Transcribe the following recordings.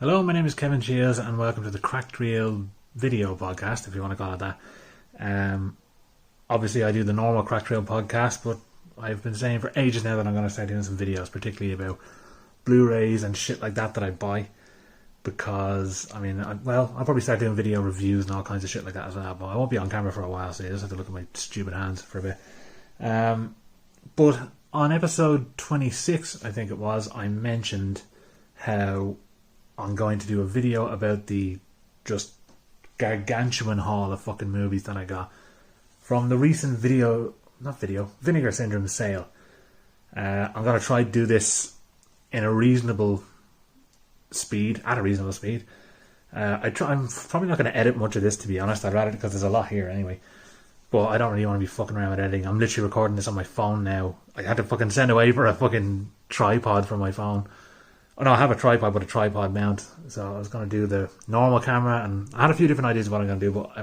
Hello, my name is Kevin Shields and welcome to the Cracked Reel video podcast, if you want to call it that. Obviously I do the normal Cracked Reel podcast, but I've been saying for ages now that I'm going to start doing some videos, particularly about Blu-rays and shit like that I buy. Because, I'll probably start doing video reviews and all kinds of shit like that as well, but I won't be on camera for a while, so you just have to look at my stupid hands for a bit. But on episode 26, I think it was, I mentioned how I'm going to do a video about the just gargantuan haul of fucking movies that I got from the recent Vinegar Syndrome sale. I'm going to try to do this in a reasonable speed, I'm probably not going to edit much of this, to be honest. I'd rather, because there's a lot here anyway. But I don't really want to be fucking around with editing. I'm literally recording this on my phone now. I had to fucking send away for a fucking tripod for my phone. Oh no, I have a tripod with a tripod mount. So I was going to do the normal camera, and I had a few different ideas of what I'm going to do, but I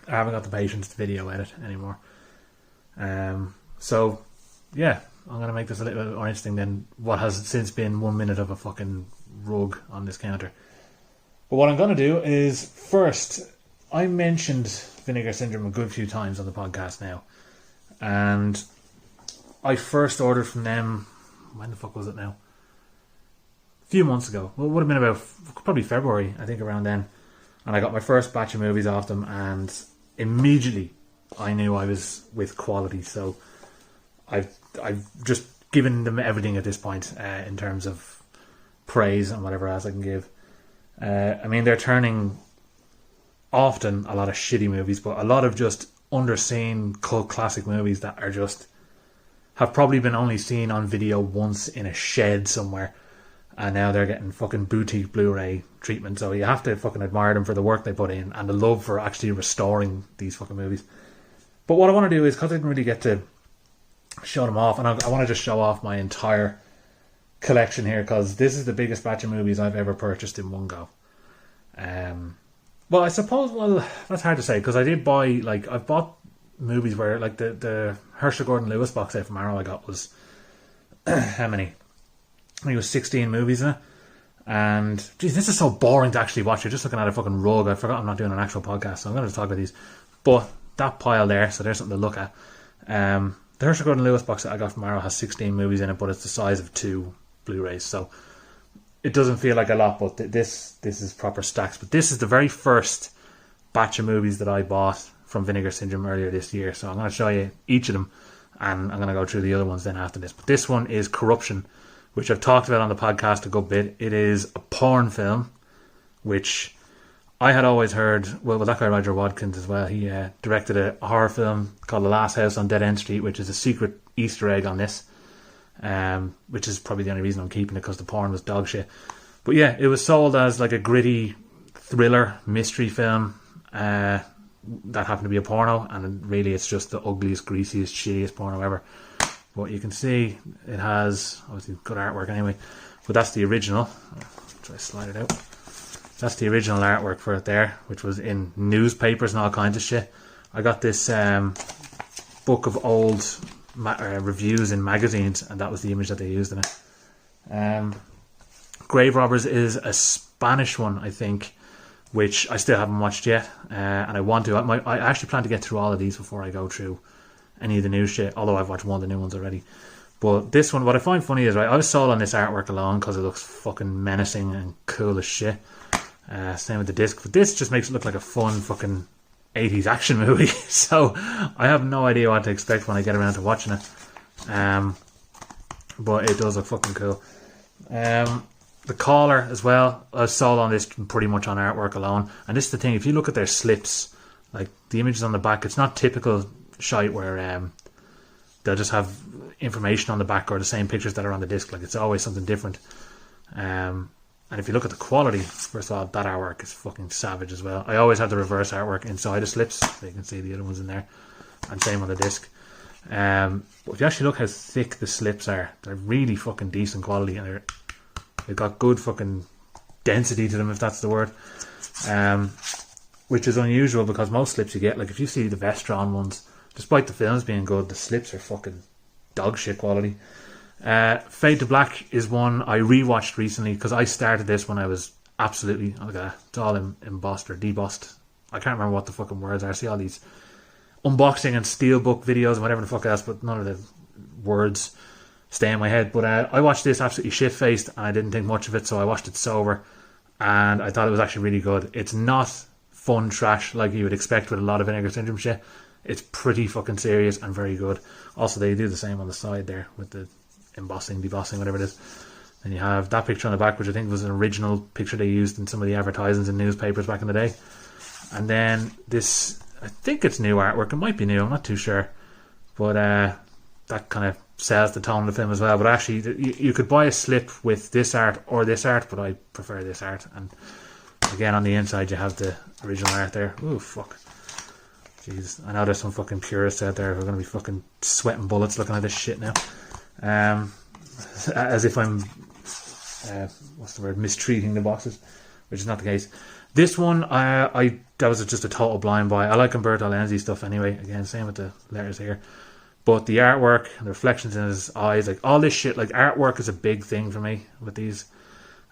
haven't got the patience to video edit anymore. So yeah, I'm going to make this a little bit more interesting than what has since been 1 minute of a fucking rug on this counter. But what I'm going to do is, first, I mentioned Vinegar Syndrome a good few times on the podcast now. And I first ordered from them, when the fuck was it now? A few months ago. Well, it would have been about probably February, I think, around then. And I got my first batch of movies off them, and immediately I knew I was with quality. So I've just given them everything at this point in terms of praise and whatever else I can give. They're turning often a lot of shitty movies, but a lot of just underseen cult classic movies that are just have probably been only seen on video once in a shed somewhere, and now they're getting fucking boutique Blu-ray treatment. So you have to fucking admire them for the work they put in and the love for actually restoring these fucking movies. But what I want to do is, because I didn't really get to show them off, and I want to just show off my entire collection here, because this is the biggest batch of movies I've ever purchased in one go. I suppose, that's hard to say, because I did buy, I've bought movies where, the Herschel Gordon Lewis box set from Arrow I got was, how many? I think it was 16 movies in it. And, geez, this is so boring to actually watch. You're just looking at a fucking rug. I forgot I'm not doing an actual podcast, so I'm going to talk about these. But that pile there, so there's something to look at. The Herschel Gordon Lewis box that I got from Arrow has 16 movies in it, but it's the size of 2 Blu-rays, so it doesn't feel like a lot, but this is proper stacks. But this is the very first batch of movies that I bought from Vinegar Syndrome earlier this year, so I'm going to show you each of them, and I'm going to go through the other ones then after this. But this one is Corruption, which I've talked about on the podcast a good bit. It is a porn film, which I had always heard, that guy Roger Watkins as well, he directed a horror film called The Last House on Dead End Street, which is a secret Easter egg on this. Which is probably the only reason I'm keeping it, because the porn was dog shit. But yeah, it was sold as like a gritty thriller mystery film that happened to be a porno, and really it's just the ugliest, greasiest, shittiest porno ever. But you can see it has obviously good artwork anyway, but that's the original. I'll try to slide it out. That's the original artwork for it there, which was in newspapers and all kinds of shit. I got this book of old reviews in magazines, and that was the image that they used in it. Grave Robbers is a Spanish one, I think, which I still haven't watched yet, and I want to. I actually plan to get through all of these before I go through any of the new shit, although I've watched one of the new ones already. But this one, what I find funny is, right, I was sold on this artwork alone because it looks fucking menacing and cool as shit. Same with the disc, but this just makes it look like a fun fucking 80s action movie. So I have no idea what to expect when I get around to watching it. But it does look fucking cool. The collar as well, I was sold on this pretty much on artwork alone. And this is the thing, if you look at their slips, like the images on the back, it's not typical shite where they'll just have information on the back or the same pictures that are on the disc. Like, it's always something different. And if you look at the quality, first of all, that artwork is fucking savage as well. I always have the reverse artwork inside the slips, so you can see the other ones in there, and same on the disc. But if you actually look how thick the slips are, they're really fucking decent quality, and they've got good fucking density to them, if that's the word. Which is unusual, because most slips you get, like if you see the Vestron ones, despite the films being good, the slips are fucking dog shit quality. Fade to Black is one I rewatched recently because I started this when I was absolutely, it's all embossed or debossed. I can't remember what the fucking words are. I see all these unboxing and steelbook videos and whatever the fuck else, but none of the words stay in my head. But I watched this absolutely shit-faced and I didn't think much of it, so I watched it sober and I thought it was actually really good. It's not fun trash like you would expect with a lot of Vinegar Syndrome shit. It's pretty fucking serious and very good. Also, they do the same on the side there with the embossing, debossing, whatever it is. And you have that picture on the back, which I think was an original picture they used in some of the advertisements in newspapers back in the day. And then this, I think it's new artwork. It might be new, I'm not too sure. But that kind of sells the tone of the film as well. But actually, you could buy a slip with this art or this art, but I prefer this art. And again, on the inside, you have the original art there. Ooh, fuck. Jeez, I know there's some fucking purists out there who are going to be fucking sweating bullets looking at this shit now. As if I'm, what's the word, mistreating the boxes, which is not the case. This one, that was just a total blind buy. I like Umberto Lenzi stuff anyway. Again, same with the letters here. But the artwork, the reflections in his eyes, like all this shit, like artwork is a big thing for me with these.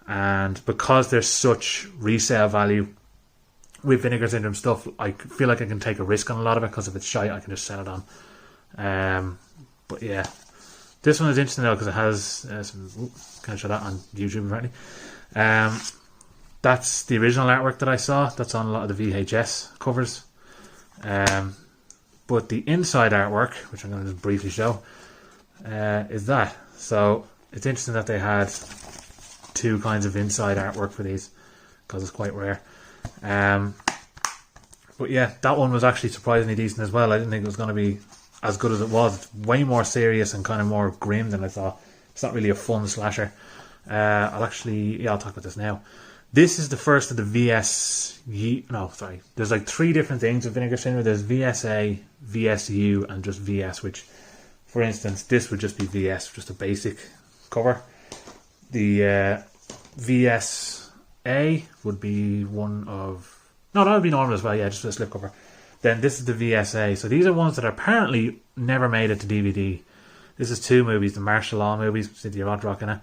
And because there's such resale value with Vinegar Syndrome stuff, I feel like I can take a risk on a lot of it because if it's shite, I can just sell it on. But yeah, this one is interesting though because it has can't show that on YouTube apparently. That's the original artwork that I saw. That's on a lot of the VHS covers. But the inside artwork, which I'm going to just briefly show, is that. So it's interesting that they had two kinds of inside artwork for these because it's quite rare. But yeah, that one was actually surprisingly decent as well. I didn't think it was going to be as good as it was. It's way more serious and kind of more grim than I thought. It's not really a fun slasher. I'll talk about this now. This is the first of the there's like three different things with Vinegar Syndrome. There's VSA, VSU, and just VS, which, for instance, this would just be VS, just a basic cover. The VSA would be one of... No, that would be normal as well, yeah, just a slipcover. Then this is the VSA. So these are ones that apparently never made it to DVD. This is two movies, the martial law movies, Cynthia Rothrock in it.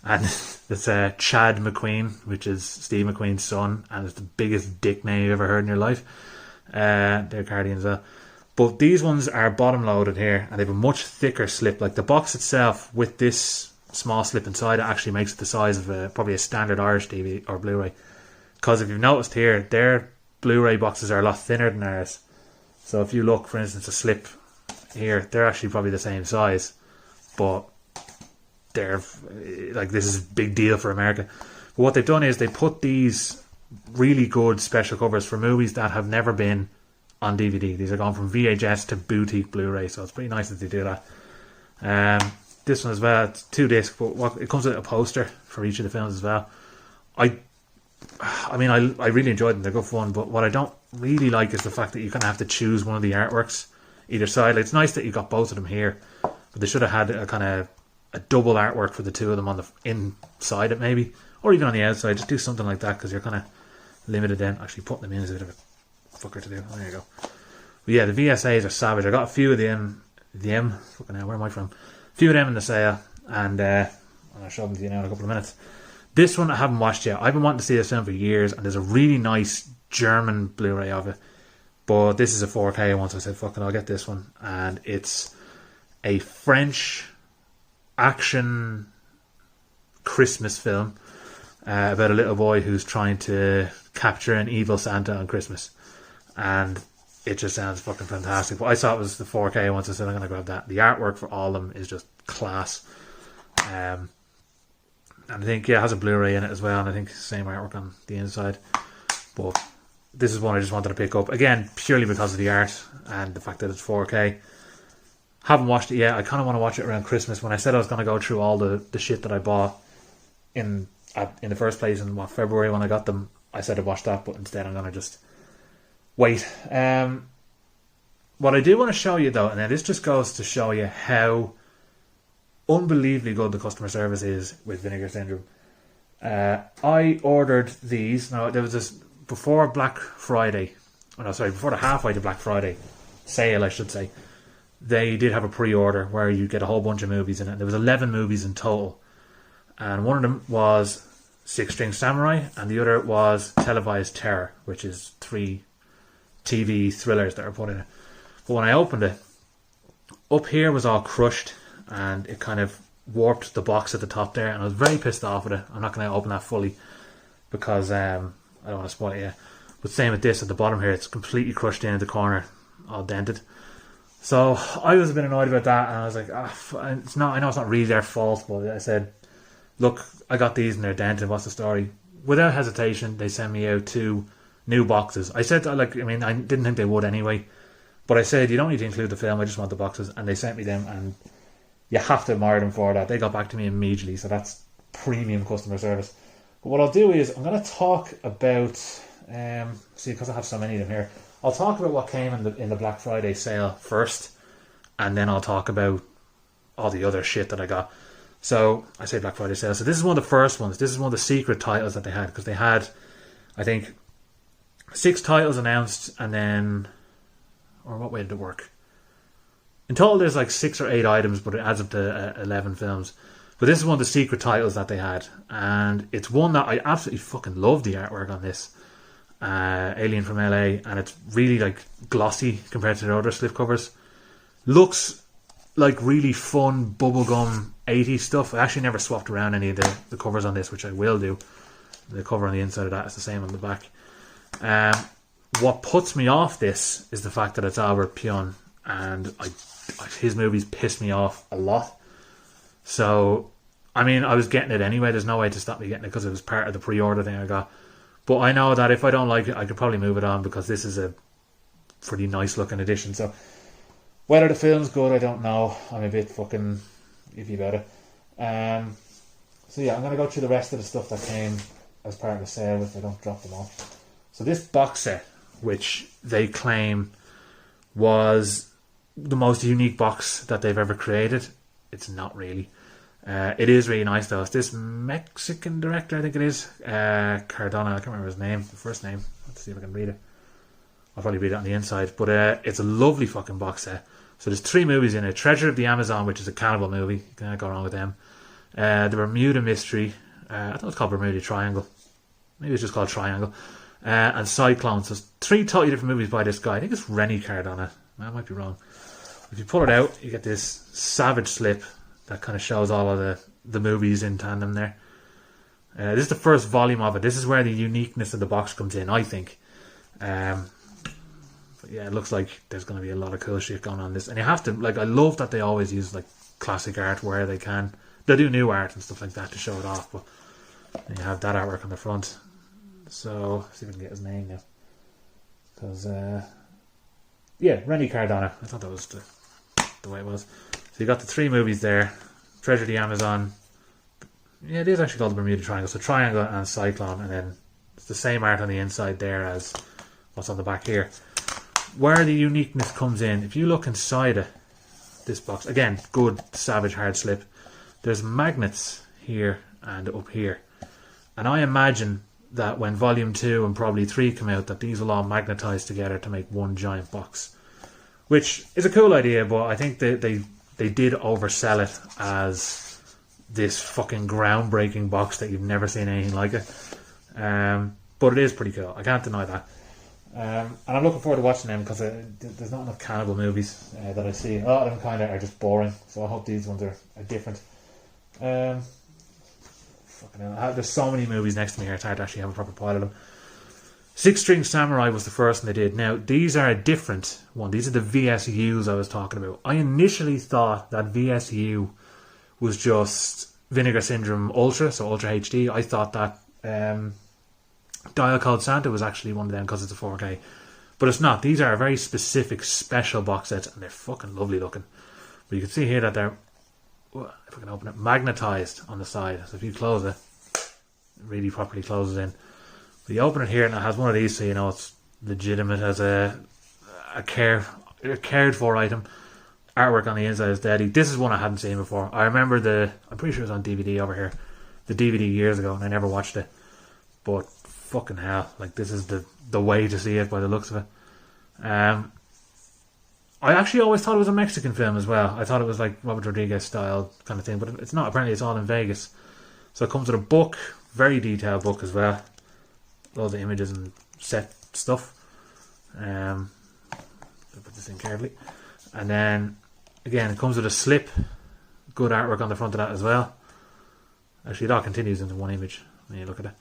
And it's Chad McQueen, which is Steve McQueen's son, and it's the biggest dick name you've ever heard in your life. They're Guardians as well. But these ones are bottom loaded here, and they have a much thicker slip. Like the box itself, with this small slip inside, it actually makes it the size of probably a standard Irish DVD or Blu-ray. Because if you've noticed here, their Blu-ray boxes are a lot thinner than ours. So if you look, for instance, a slip here, they're actually probably the same size, but they're like, this is a big deal for America. But what they've done is they put these really good special covers for movies that have never been on DVD. These are gone from VHS to boutique Blu-ray, so it's pretty nice that they do that. This one as well, it's 2 discs, but it comes with a poster for each of the films as well. I really enjoyed them. They're good fun, but what I don't really like is the fact that you kind of have to choose one of the artworks either side. Like, it's nice that you got both of them here, but they should have had a kind of a double artwork for the two of them on the inside it maybe, or even on the outside. Just do something like that because you're kind of limited then. Actually, putting them in is a bit of a fucker to do. Oh, there you go. But yeah, the VSAs are savage. I got a few of them. Fucking hell, where am I from? A few of them in the sale, and I'll show them to you now in a couple of minutes. This one I haven't watched yet. I've been wanting to see this film for years, and there's a really nice German Blu-ray of it. But this is a 4K one, so I said, fuck it, I'll get this one. And it's a French action Christmas film about a little boy who's trying to capture an evil Santa on Christmas. And it just sounds fucking fantastic. But I saw it was the 4K one, so I said, I'm going to grab that. The artwork for all of them is just class. And I think, yeah, it has a Blu-ray in it as well, and I think same artwork on the inside. But this is one I just wanted to pick up. Again, purely because of the art and the fact that it's 4K. Haven't watched it yet. I kind of want to watch it around Christmas. When I said I was going to go through all the shit that I bought in the first place in February when I got them, I said I'd watch that, but instead I'm going to just wait. What I do want to show you though, and then this just goes to show you how unbelievably good the customer service is with Vinegar Syndrome. I ordered these. Now, there was this before Black Friday. Before the halfway to Black Friday sale, I should say. they did have a pre-order where you get a whole bunch of movies in it. There was 11 movies in total, and one of them was Six String Samurai, and the other was Televised Terror, which is 3 TV thrillers that are put in it. But when I opened it, up here was all crushed, and it kind of warped the box at the top there, and I was very pissed off with it. I'm not going to open that fully because I don't want to spoil it yet. But same with this at the bottom here, it's completely crushed in the corner, all dented. So I was a bit annoyed about that, and I was like, it's not. I know it's not really their fault, but I said, look, I got these and they're dented. What's the story? Without hesitation, they sent me out 2 new boxes. I said, I didn't think they would anyway, but I said, you don't need to include the film. I just want the boxes, and they sent me them, and you have to admire them for that. They got back to me immediately, so that's premium customer service. But what I'll do is I'm going to talk about, see, because I have so many of them here, I'll talk about what came in the Black Friday sale first, and then I'll talk about all the other shit that I got. So, I say Black Friday sale. So this is one of the first ones. This is one of the secret titles that they had, because they had, I think, 6 titles announced, and then, or what way did it work? In total, there's like 6 or 8 items, but it adds up to 11 films. But this is one of the secret titles that they had, and it's one that I absolutely fucking love the artwork on this. Alien from LA, and it's really like glossy compared to the other slipcovers. Looks like really fun bubblegum 80s stuff. I actually never swapped around any of the covers on this, which I will do. The cover on the inside of that is the same on the back. What puts me off this is the fact that it's Albert Pyun, and his movies piss me off a lot. So, I mean, I was getting it anyway. There's no way to stop me getting it because it was part of the pre-order thing I got. But I know that if I don't like it, I could probably move it on, because this is a pretty nice looking edition. So whether the film's good, I don't know. I'm a bit fucking iffy about it. So yeah, I'm going to go through the rest of the stuff that came as part of the sale if I don't drop them all. So this box set, which they claim was the most unique box that they've ever created, it's not really. It is really nice though. It's this Mexican director, I think it is, Cardona. I can't remember his name, the first name. Let's see if I can read it. I'll probably read it on the inside. But it's a lovely fucking box set. So there's 3 movies in it. Treasure of the Amazon, which is a cannibal movie. You can't go wrong with them. The Bermuda Mystery. I thought it was called Bermuda Triangle. Maybe it's just called Triangle. And Cyclone. So it's 3 totally different movies by this guy. I think it's Rennie Cardona. I might be wrong. If you pull it out, you get this savage slip that kind of shows all of the movies in tandem there. This is the first volume of it. This is where the uniqueness of the box comes in, I think. But yeah, it looks like there's going to be a lot of cool shit going on in this. And you have to, like, I love that they always use like classic art where they can. They do new art and stuff like that to show it off. But then you have that artwork on the front. So, let's see if I can get his name now. Because, yeah, Rennie Cardona. I thought that was the way it was. So you got the 3 movies there. Treasure of the Amazon. Yeah, it is actually called the Bermuda Triangle. So Triangle and Cyclone, and then it's the same art on the inside there as what's on the back here. Where the uniqueness comes in, if you look inside it, this box, again, good savage hard slip. There's magnets here and up here. And I imagine that when Volume 2 and probably 3 come out, that these will all magnetize together to make one giant box. Which is a cool idea, but I think they did oversell it as this fucking groundbreaking box that you've never seen anything like it. But it is pretty cool. I can't deny that. And I'm looking forward to watching them because there's not enough cannibal movies that I see. A lot of them kind of are just boring. So I hope these ones are different. Fucking hell. There's so many movies next to me here. It's hard to actually have a proper pile of them. Six String Samurai was the first one they did. Now, these are a different one. These are the VSUs I was talking about. I initially thought that VSU was just Vinegar Syndrome Ultra, so Ultra HD. I thought that Dial Code Santa was actually one of them because it's a 4K. But it's not. These are a very specific special box sets, and they're fucking lovely looking. But you can see here that they're, if I can open it, magnetized on the side. So if you close it, it really properly closes in. But you open it here and it has one of these, so you know it's legitimate as a cared for item. Artwork on the inside is deadly. This is one I hadn't seen before. I remember I'm pretty sure it was on DVD over here. The DVD years ago, and I never watched it. But fucking hell, like this is the way to see it by the looks of it. I actually always thought it was a Mexican film as well. I thought it was like Robert Rodriguez style kind of thing, but it's not. Apparently it's all in Vegas. So it comes with a book, very detailed book as well. Loads of images and set stuff. I'll put this in carefully. And then, again, it comes with a slip. Good artwork on the front of that as well. Actually, it all continues into one image when you look at it.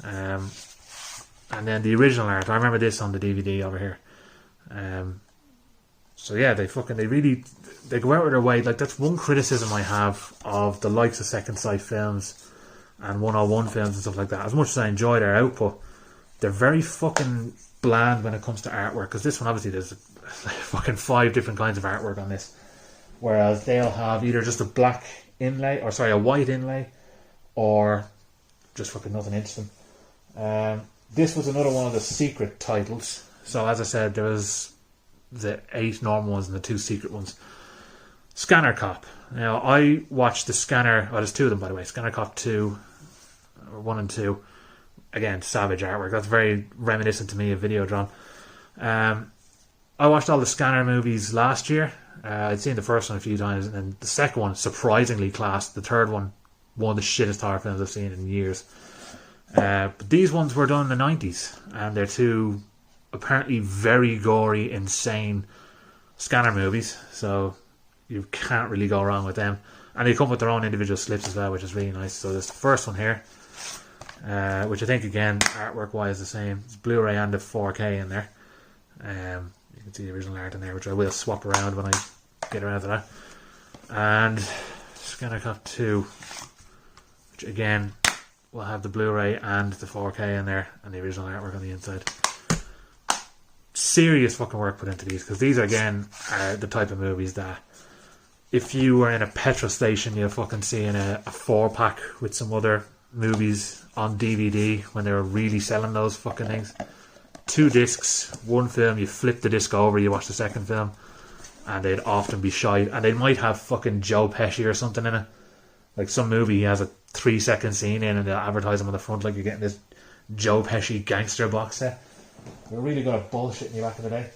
And then the original art. I remember this on the DVD over here. So yeah, they go out of their way. Like, that's one criticism I have of the likes of Second Sight films and 101 films and stuff like that. As much as I enjoy their output, they're very fucking bland when it comes to artwork. Because this one, obviously, there's fucking 5 different kinds of artwork on this. Whereas they'll have either just a black inlay, or sorry, a white inlay, or just fucking nothing interesting. This was another one of the secret titles. So as I said, there was the 8 normal ones and the 2 secret ones. Scanner Cop. Now, I watched the Scanner... Oh, there's 2 of them, by the way. Scanner Cop 2, or 1 and 2. Again, savage artwork. That's very reminiscent to me of Videodrome. I watched all the Scanner movies last year. I'd seen the first one a few times, and then the second one, surprisingly classed. The third one of the shittest horror films I've seen in years. But these ones were done in the 90s, and they're 2 apparently very gory, insane Scanner movies, so you can't really go wrong with them. And they come with their own individual slips as well, which is really nice. So there's the first one here, which I think, again, artwork wise, the same. It's Blu-ray and the 4K in there. You can see the original art in there, which I will swap around when I get around to that. And Scanner Cop 2, which again will have the Blu-ray and the 4K in there, and the original artwork on the inside. Serious fucking work put into these, because these again are the type of movies that if you were in a petrol station, you'll fucking see in a 4-pack with some other movies on DVD when they were really selling those fucking things. 2 discs, 1 film, you flip the disc over, you watch the second film, and they'd often be shite, and they might have fucking Joe Pesci or something in it. Like some movie he has a 3-second scene in, and they'll advertise him on the front like you're getting this Joe Pesci gangster box set. We're really good at bullshitting you back in the day.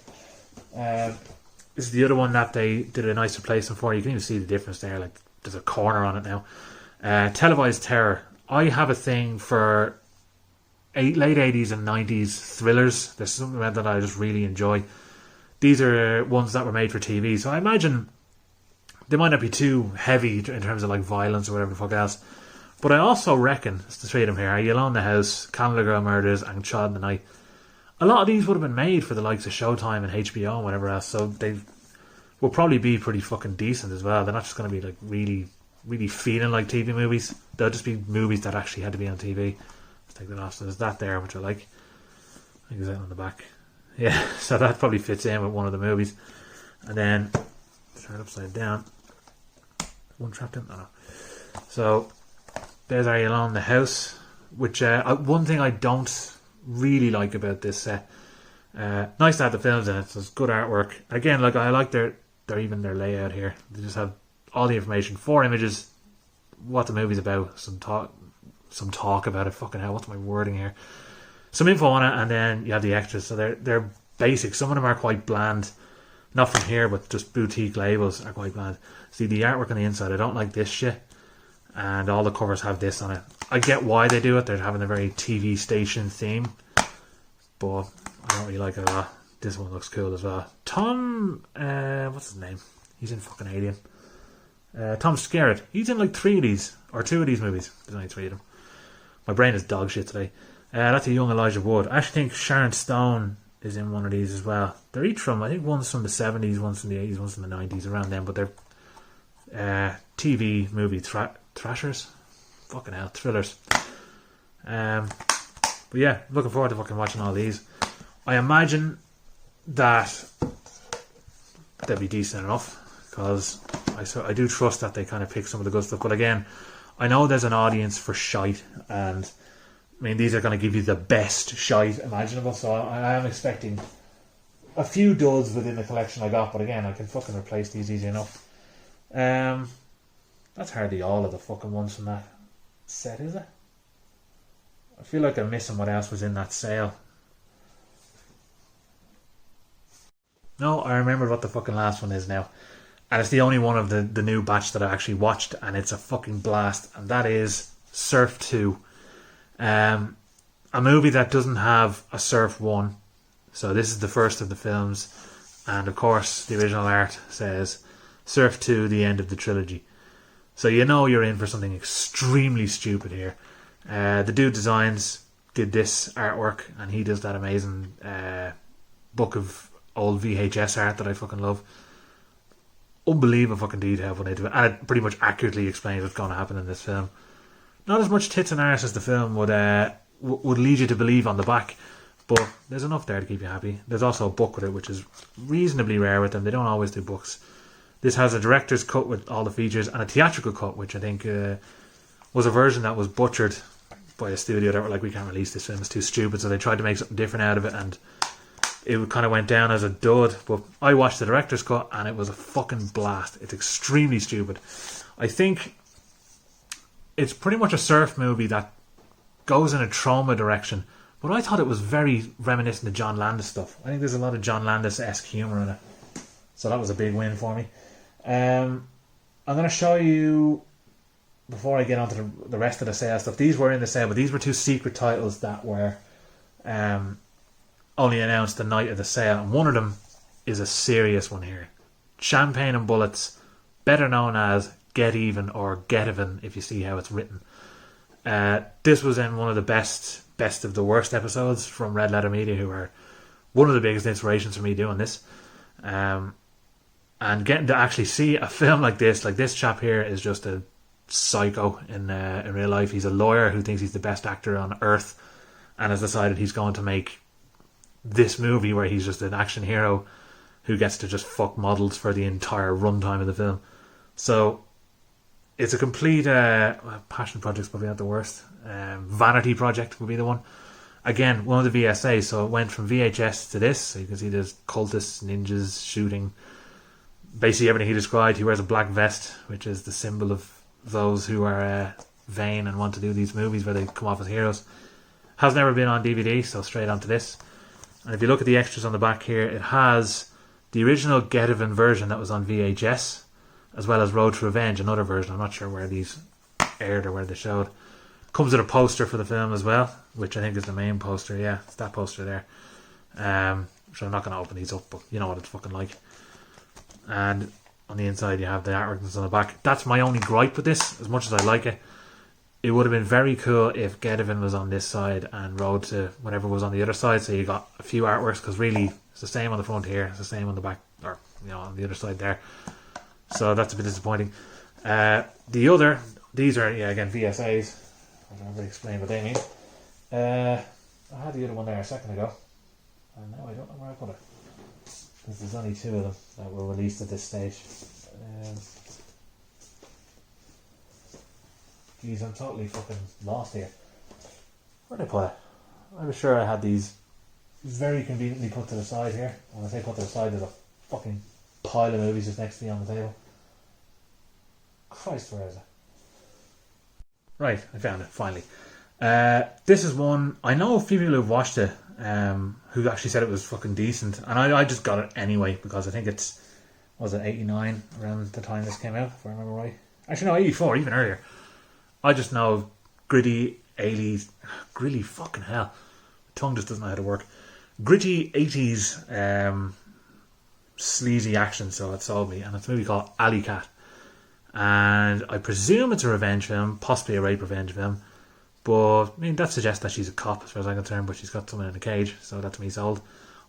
This is the other one that they did a nice replacement for. You can even see the difference there. Like, there's a corner on it now. Televised Terror. I have a thing for late 80s and 90s thrillers. There's something about that I just really enjoy. These are ones that were made for TV, so I imagine they might not be too heavy in terms of like violence or whatever the fuck else. But I also reckon, it's the 3 of them here, Are You Alone in the House, Cannibal Girl Murders, and Child in the Night. A lot of these would have been made for the likes of Showtime and HBO and whatever else, so they will probably be pretty fucking decent as well. They're not just going to be like really, really feeling like TV movies. They'll just be movies that actually had to be on TV. Let's take that off. So there's that there, which I like. I think there's that on the back. Yeah, so that probably fits in with one of the movies. And then turn it upside down. One trapped in. Oh no. So there's Are You Alone in the House, which one thing I don't really like about this set. Nice to have the films in it, so it's good artwork. Again, like I like their layout here. They just have all the information, 4 images, what the movie's about, some talk about it. Fucking hell, what's my wording here? Some info on it, and then you have the extras. So they're basic. Some of them are quite bland, not from here, but just boutique labels are quite bland. See the artwork on the inside. I don't like this shit, and all the covers have this on it. I get why they do it. They're having a very TV station theme, but I don't really like it at all. This one looks cool as well. Tom, what's his name? He's in fucking Alien. Tom Skerritt. He's in like 3 of these, or 2 of these movies. There's only 3 of them. My brain is dog shit today. That's a young Elijah Wood. I actually think Sharon Stone is in one of these as well. They're each from, I think one's from the 70s, one's from the 80s, one's from the 90s, around them, but they're TV movie thrashers. Fucking hell, thrillers. But yeah, looking forward to fucking watching all these. I imagine that they'll be decent enough, because I do trust that they kind of pick some of the good stuff. But again, I know there's an audience for shite, and I mean, these are going to give you the best shite imaginable, so I am expecting a few duds within the collection I got, but again, I can fucking replace these easy enough. That's hardly all of the fucking ones from that set, is it? I feel like I'm missing what else was in that sale. No, I remember what the fucking last one is now. And it's the only one of the new batch that I actually watched, and it's a fucking blast. And that is Surf 2. A movie that doesn't have a Surf 1. So this is the first of the films. And of course, the original art says Surf 2, the end of the trilogy. So you know you're in for something extremely stupid here. The dude did this artwork, and he does that amazing book of old VHS art that I fucking love. Unbelievable fucking detail when they do it, and it pretty much accurately explains what's going to happen in this film. Not as much tits and arse as the film would lead you to believe on the back, but there's enough there to keep you happy. There's also a book with it, which is reasonably rare with them. They don't always do books. This has a director's cut with all the features and a theatrical cut, which I think was a version that was butchered by a studio that were like, we can't release this film, it's too stupid, so they tried to make something different out of it, and it kind of went down as a dud. But I watched the director's cut and it was a fucking blast. It's extremely stupid. I think it's pretty much a surf movie that goes in a trauma direction, but I thought it was very reminiscent of John Landis stuff. I think there's a lot of John Landis-esque humour in it, so that was a big win for me. I'm going to show you, before I get on to the rest of the sale stuff, these were in the sale, but these were two secret titles that were only announced the night of the sale, and one of them is a serious one here. Champagne and Bullets, better known as Get Even or Get Even if you see how it's written. This was in one of the best of the worst episodes from Red Letter Media, who are one of the biggest inspirations for me doing this. And getting to actually see a film like this chap here is just a psycho in real life. He's a lawyer who thinks he's the best actor on earth and has decided he's going to make this movie where he's just an action hero who gets to just fuck models for the entire runtime of the film. So it's a complete passion project's probably not the worst. Vanity project would be the one. Again, one of the VSAs, so it went from VHS to this. So you can see there's cultists, ninjas, shooting, basically everything he described. He wears a black vest, which is the symbol of those who are vain and want to do these movies where they come off as heroes. Has never been on DVD, so straight onto this. And if you look at the extras on the back here, it has the original Get Even version that was on VHS, as well as Road to Revenge, another version. I'm not sure where these aired or where they showed. Comes with a poster for the film as well, which I think is the main poster. Yeah, it's that poster there. So I'm not going to open these up, but you know what it's fucking like. And on the inside you have the artwork that's on the back. That's my only gripe with this, as much as I like it. It would have been very cool if Get Even was on this side and Road to whatever was on the other side, so you got a few artworks, because really it's the same on the front here, it's the same on the back, or on the other side there. So that's a bit disappointing. These are again VSAs. I don't really explain what they mean. I had the other one there a second ago, and now I don't know where I put it, because there's only two of them that were released at this stage. Geez, I'm totally fucking lost here. Where did I put it? I was sure I had these very conveniently put to the side here. When I say put to the side, there's a fucking pile of movies just next to me on the table. Christ, where is it? Right, I found it, finally. This is one, I know a few people who've watched it who actually said it was fucking decent, and I just got it anyway, because I think it's, was it 89 around the time this came out, if I remember right? Actually no, 84, even earlier. I just know gritty 80s, gritty fucking hell, my tongue just doesn't know how to work. Gritty 80s sleazy action, so it sold me, and it's a movie called Alley Cat. And I presume it's a revenge film, possibly a rape revenge film, but I mean that suggests that she's a cop as far as I'm concerned, but she's got someone in a cage, so that to me sold.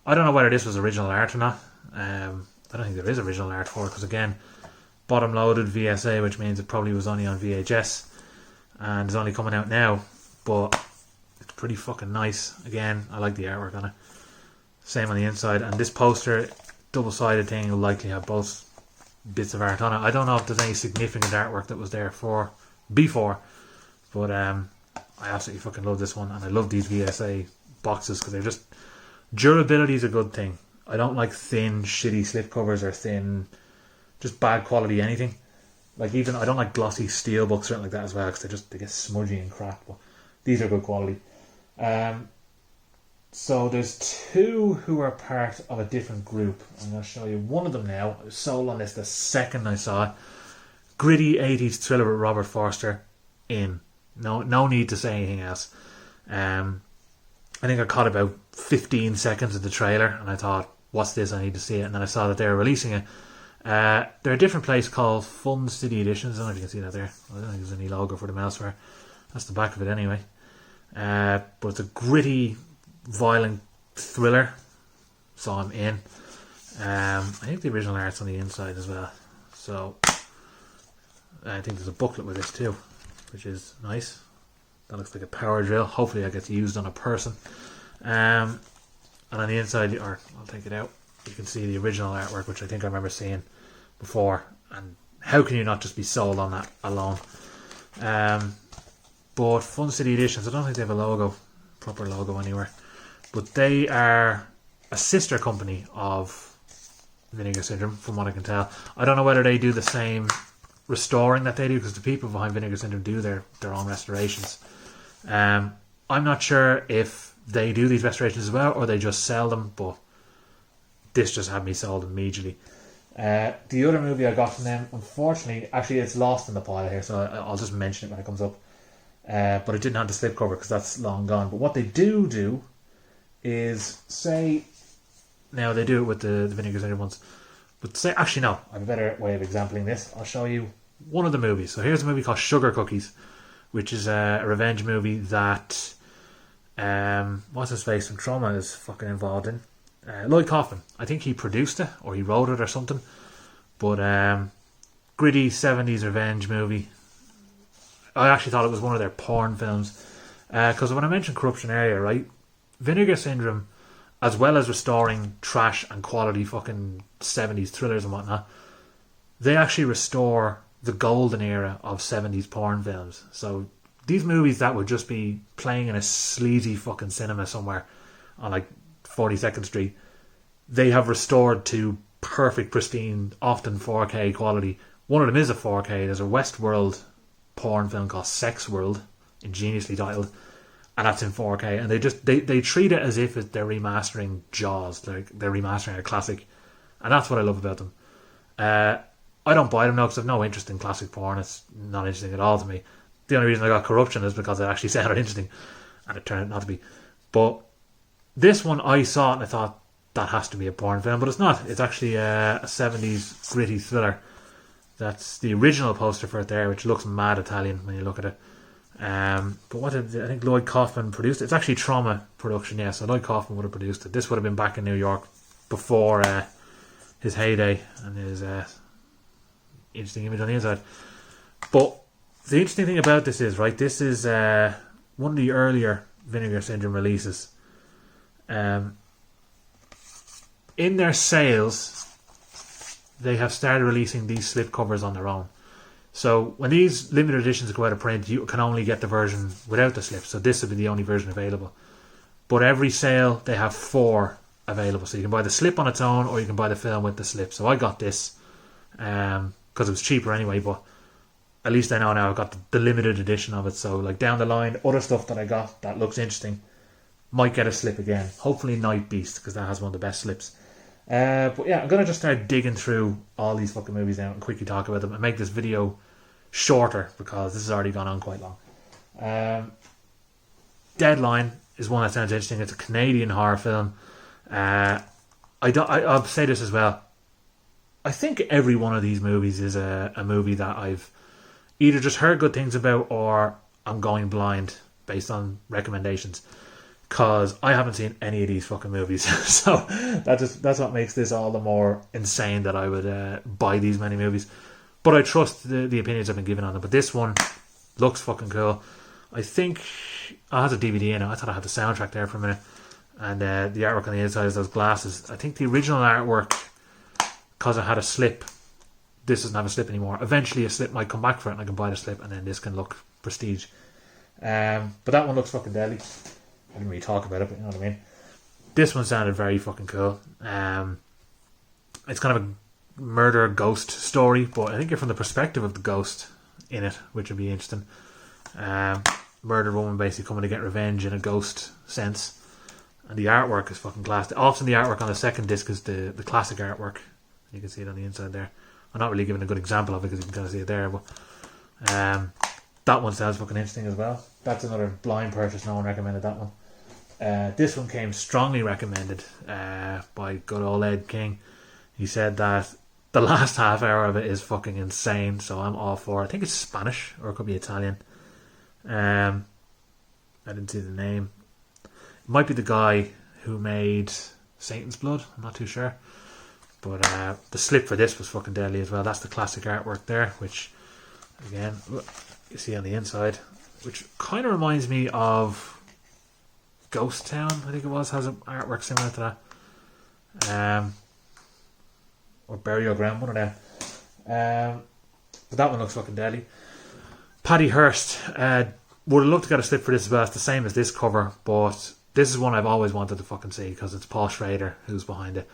I don't know whether this was original art or not. I don't think there is original art for it, because again, bottom loaded VSA, which means it probably was only on VHS and is only coming out now, but it's pretty fucking nice. Again, I like the artwork on it. Same on the inside, and this poster, double-sided thing, will likely have both bits of art on it. I don't know if there's any significant artwork that was there before, but I absolutely fucking love this one, and I love these VSA boxes because they're just, durability is a good thing. I don't like thin, shitty slipcovers or thin, just bad quality anything. Like even, I don't like glossy steel books or anything like that as well, because they get smudgy and crap, but these are good quality. So there's two who are part of a different group. I'm going to show you one of them now. I was sold on this the second I saw it. Gritty 80s thriller with Robert Forster. In. No need to say anything else. I think I caught about 15 seconds of the trailer and I thought, what's this? I need to see it. And then I saw that they were releasing it. They're a different place called Fun City Editions. I don't know if you can see that there. I don't think there's any logo for them elsewhere. That's the back of it anyway. But it's a gritty, violent thriller. So I'm in. I think the original art's on the inside as well. So I think there's a booklet with this too, which is nice. That looks like a power drill. Hopefully that gets used on a person. And on the inside, or I'll take it out, you can see the original artwork, which I think I remember seeing before. And how can you not just be sold on that alone? But Fun City Editions, I don't think they have a logo, proper logo anywhere. But they are a sister company of Vinegar Syndrome, from what I can tell. I don't know whether they do the same restoring that they do, because the people behind Vinegar Syndrome do their own restorations. I'm not sure if they do these restorations as well, or they just sell them, but this just had me sold immediately. The other movie I got from them, unfortunately, actually it's lost in the pile here, so I'll just mention it when it comes up. But it didn't have the slipcover because that's long gone. But what they do is say, now they do it with the Vinegar Syndrome ones, but say, actually no, I have a better way of exempling this. I'll show you one of the movies. So here's a movie called Sugar Cookies, which is a revenge movie that what's his face from Trauma is fucking involved in. Lloyd Kaufman, I think he produced it or he wrote it or something. But gritty 70s revenge movie. I actually thought it was one of their porn films, because when I mentioned corruption earlier, right, Vinegar Syndrome, as well as restoring trash and quality fucking 70s thrillers and whatnot, they actually restore the golden era of 70s porn films. So these movies that would just be playing in a sleazy fucking cinema somewhere on like 42nd Street, they have restored to perfect, pristine, often 4K quality. One of them is a 4K. There's a Westworld porn film called Sex World, ingeniously titled, and that's in 4K. And they treat it as if they're remastering Jaws, like they're remastering a classic, and that's what I love about them. I don't buy them now because I've no interest in classic porn. It's not interesting at all to me. The only reason I got Corruption is because it actually sounded interesting, and it turned out not to be. But this one, I saw it and I thought that has to be a porn film, but it's not. It's actually a 70s gritty thriller. That's the original poster for it there, which looks mad Italian when you look at it. But I think Lloyd Kaufman produced it. It's actually Trauma production, yeah. So Lloyd Kaufman would have produced it. This would have been back in New York before his heyday and his interesting image on the inside. But the interesting thing about this is, right, this is one of the earlier Vinegar Syndrome releases. In their sales, they have started releasing these slipcovers on their own. So when these limited editions go out of print, you can only get the version without the slip. So this will be the only version available. But every sale, they have 4 available. So you can buy the slip on its own, or you can buy the film with the slip. So I got this because it was cheaper anyway. But at least I know now I've got the limited edition of it. So like down the line, other stuff that I got that looks interesting might get a slip again. Hopefully Night Beast, because that has one of the best slips. But yeah, I'm going to just start digging through all these fucking movies now and quickly talk about them and make this video shorter because this has already gone on quite long. Deadline is one that sounds interesting. It's a Canadian horror film. I'll say this as well. I think every one of these movies is a movie that I've either just heard good things about or I'm going blind based on recommendations. Because I haven't seen any of these fucking movies. So that's what makes this all the more insane that I would buy these many movies. But I trust the opinions I've been given on them. But this one looks fucking cool. I think it has a DVD in it. I thought I had the soundtrack there for a minute. And the artwork on the inside is those glasses. I think the original artwork, because it had a slip, this doesn't have a slip anymore. Eventually a slip might come back for it and I can buy the slip and then this can look prestige. But that one looks fucking deadly. I didn't really talk about it, but you know what I mean. This one sounded very fucking cool. It's kind of a murder ghost story, but I think you're from the perspective of the ghost in it, which would be interesting. Murdered woman basically coming to get revenge in a ghost sense. And the artwork is fucking class. Often the artwork on the second disc is the classic artwork. You can see it on the inside there. I'm not really giving a good example of it because you can kind of see it there, but that one sounds fucking interesting as well. That's another blind purchase. No one recommended that one. This one came strongly recommended by good old Ed King. He said that the last half hour of it is fucking insane, so I'm all for it. I think it's Spanish, or it could be Italian. I didn't see the name. It might be the guy who made Satan's Blood. I'm not too sure. But the slip for this was fucking deadly as well. That's the classic artwork there, which, again, you see on the inside, which kind of reminds me of Ghost Town, I think it was, has an artwork similar to that. Or Burial Ground, one of them. But that one looks fucking deadly. Paddy Hearst would have loved to get a slip for this as well. It's the same as this cover, but this is one I've always wanted to fucking see because it's Paul Schrader who's behind it.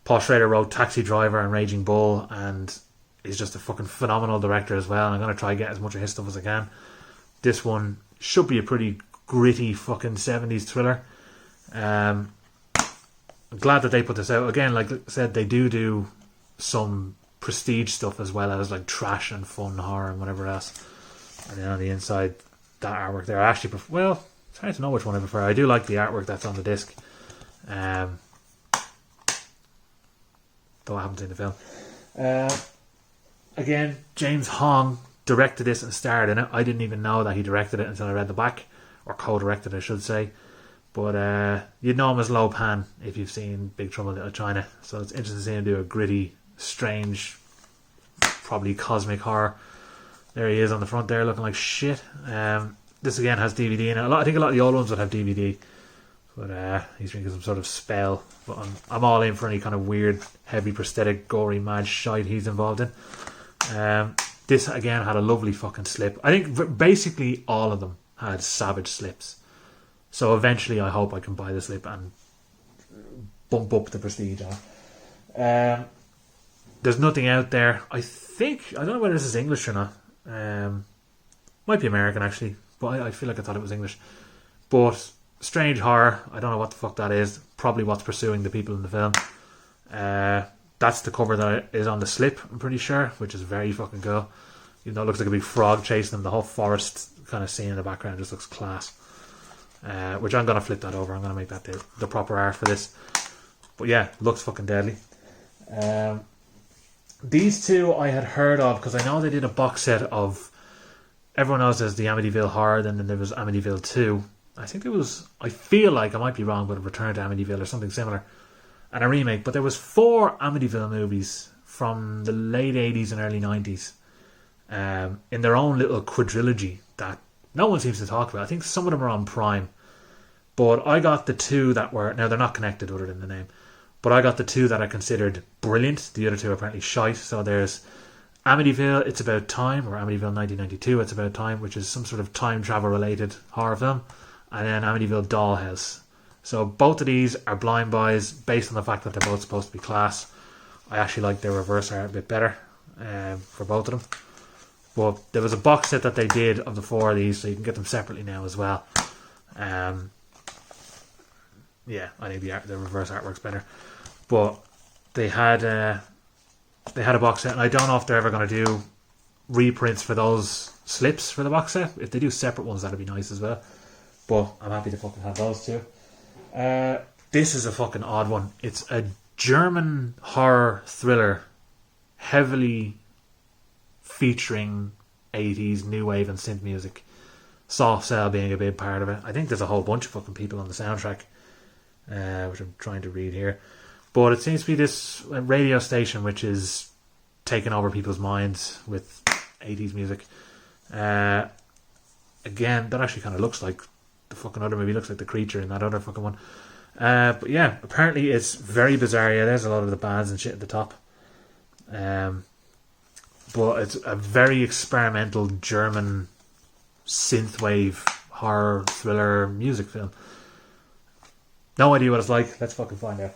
Paul Schrader wrote Taxi Driver and Raging Bull, and he's just a fucking phenomenal director as well. And I'm going to try and get as much of his stuff as I can. This one should be a pretty gritty fucking 70s thriller. I'm glad that they put this out. Again, like I said, they do some prestige stuff as well as like trash and fun horror and whatever else. And then on the inside, that artwork there, I actually prefer, well, it's hard to know which one I prefer. I do like the artwork that's on the disc. Though I haven't seen the film. Again, James Hong directed this and starred in it. I didn't even know that he directed it until I read the back, or co-directed, I should say. But you'd know him as Lo Pan if you've seen Big Trouble in Little China. So it's interesting to see him do a gritty, strange, probably cosmic horror. There he is on the front there, looking like shit. This again has DVD in it. I think a lot of the old ones would have DVD. But he's drinking some sort of spell. But I'm all in for any kind of weird, heavy prosthetic, gory, mad shite he's involved in. This again had a lovely fucking slip. I think basically all of them had savage slips. So eventually I hope I can buy the slip and bump up the prestige on it. There's nothing out there. I don't know whether this is English or not. Might be American actually, but I feel like I thought it was English. But strange horror, I don't know what the fuck that is. Probably what's pursuing the people in the film. That's the cover that is on the slip, I'm pretty sure, which is very fucking cool. Even though it looks like a big frog chasing them, the whole forest kind of scene in the background just looks class. Which I'm going to flip that over. I'm going to make that the proper art for this. But yeah, looks fucking deadly. These two I had heard of because I know they did a box set of, everyone knows there's the Amityville Horror, then there was Amityville 2. I think there was, I feel like I might be wrong, but a Return to Amityville or something similar, and a remake. But there was 4 Amityville movies from the late 80s and early 90s in their own little quadrilogy that no one seems to talk about. I think some of them are on Prime, but I got the 2 that were, now they're not connected other than the name, but I got the 2 that I considered brilliant. The other 2 are apparently shite. So there's Amityville, It's About Time, or Amityville 1992, It's About Time, which is some sort of time travel related horror film, and then Amityville Dollhouse. So both of these are blind buys based on the fact that they're both supposed to be class. I actually like their reverse art a bit better for both of them. But there was a box set that they did of the 4 of these, so you can get them separately now as well. Yeah, I think the reverse artwork's better. But they had a box set, and I don't know if they're ever going to do reprints for those slips for the box set. If they do separate ones, that'd be nice as well. But I'm happy to fucking have those too. This is a fucking odd one. It's a German horror thriller, heavily featuring 80s new wave and synth music. Soft Cell being a big part of it. I think there's a whole bunch of fucking people on the soundtrack, which I'm trying to read here. But it seems to be this radio station which is taking over people's minds with 80s music. Again, that actually kind of looks like the fucking other movie. Looks like the creature in that other fucking one. But yeah, apparently it's very bizarre. Yeah, there's a lot of the bands and shit at the top. But it's a very experimental German synthwave horror thriller music film. No idea what it's like. Let's fucking find out.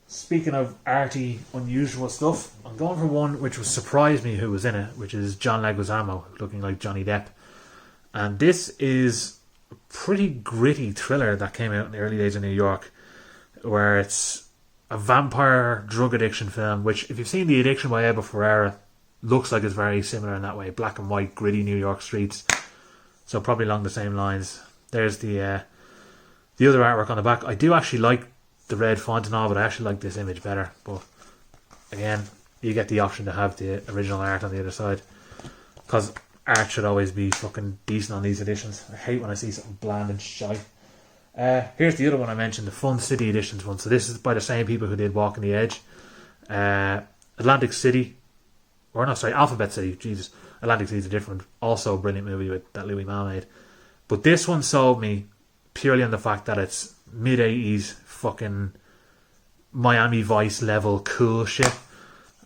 Speaking of arty, unusual stuff, I'm going for one which was surprised me who was in it, which is John Leguizamo looking like Johnny Depp. And this is pretty gritty thriller that came out in the early days of New York, where it's a vampire drug addiction film, which, if you've seen The Addiction by Abel Ferrara, looks like it's very similar in that way. Black and white, gritty New York streets. So probably along the same lines. There's the other artwork on the back. I do actually like the red font and all, but I actually like this image better. But again, you get the option to have the original art on the other side, because art should always be fucking decent on these editions. I hate when I see something bland and shite. Here's the other one I mentioned, the Fun City Editions one. So this is by the same people who did Walking the Edge. Atlantic City, or no, sorry, Alphabet City. Jesus, Atlantic City is a different, also a brilliant movie with that Louis Malle made. But this one sold me purely on the fact that it's mid-80s fucking Miami Vice level cool shit.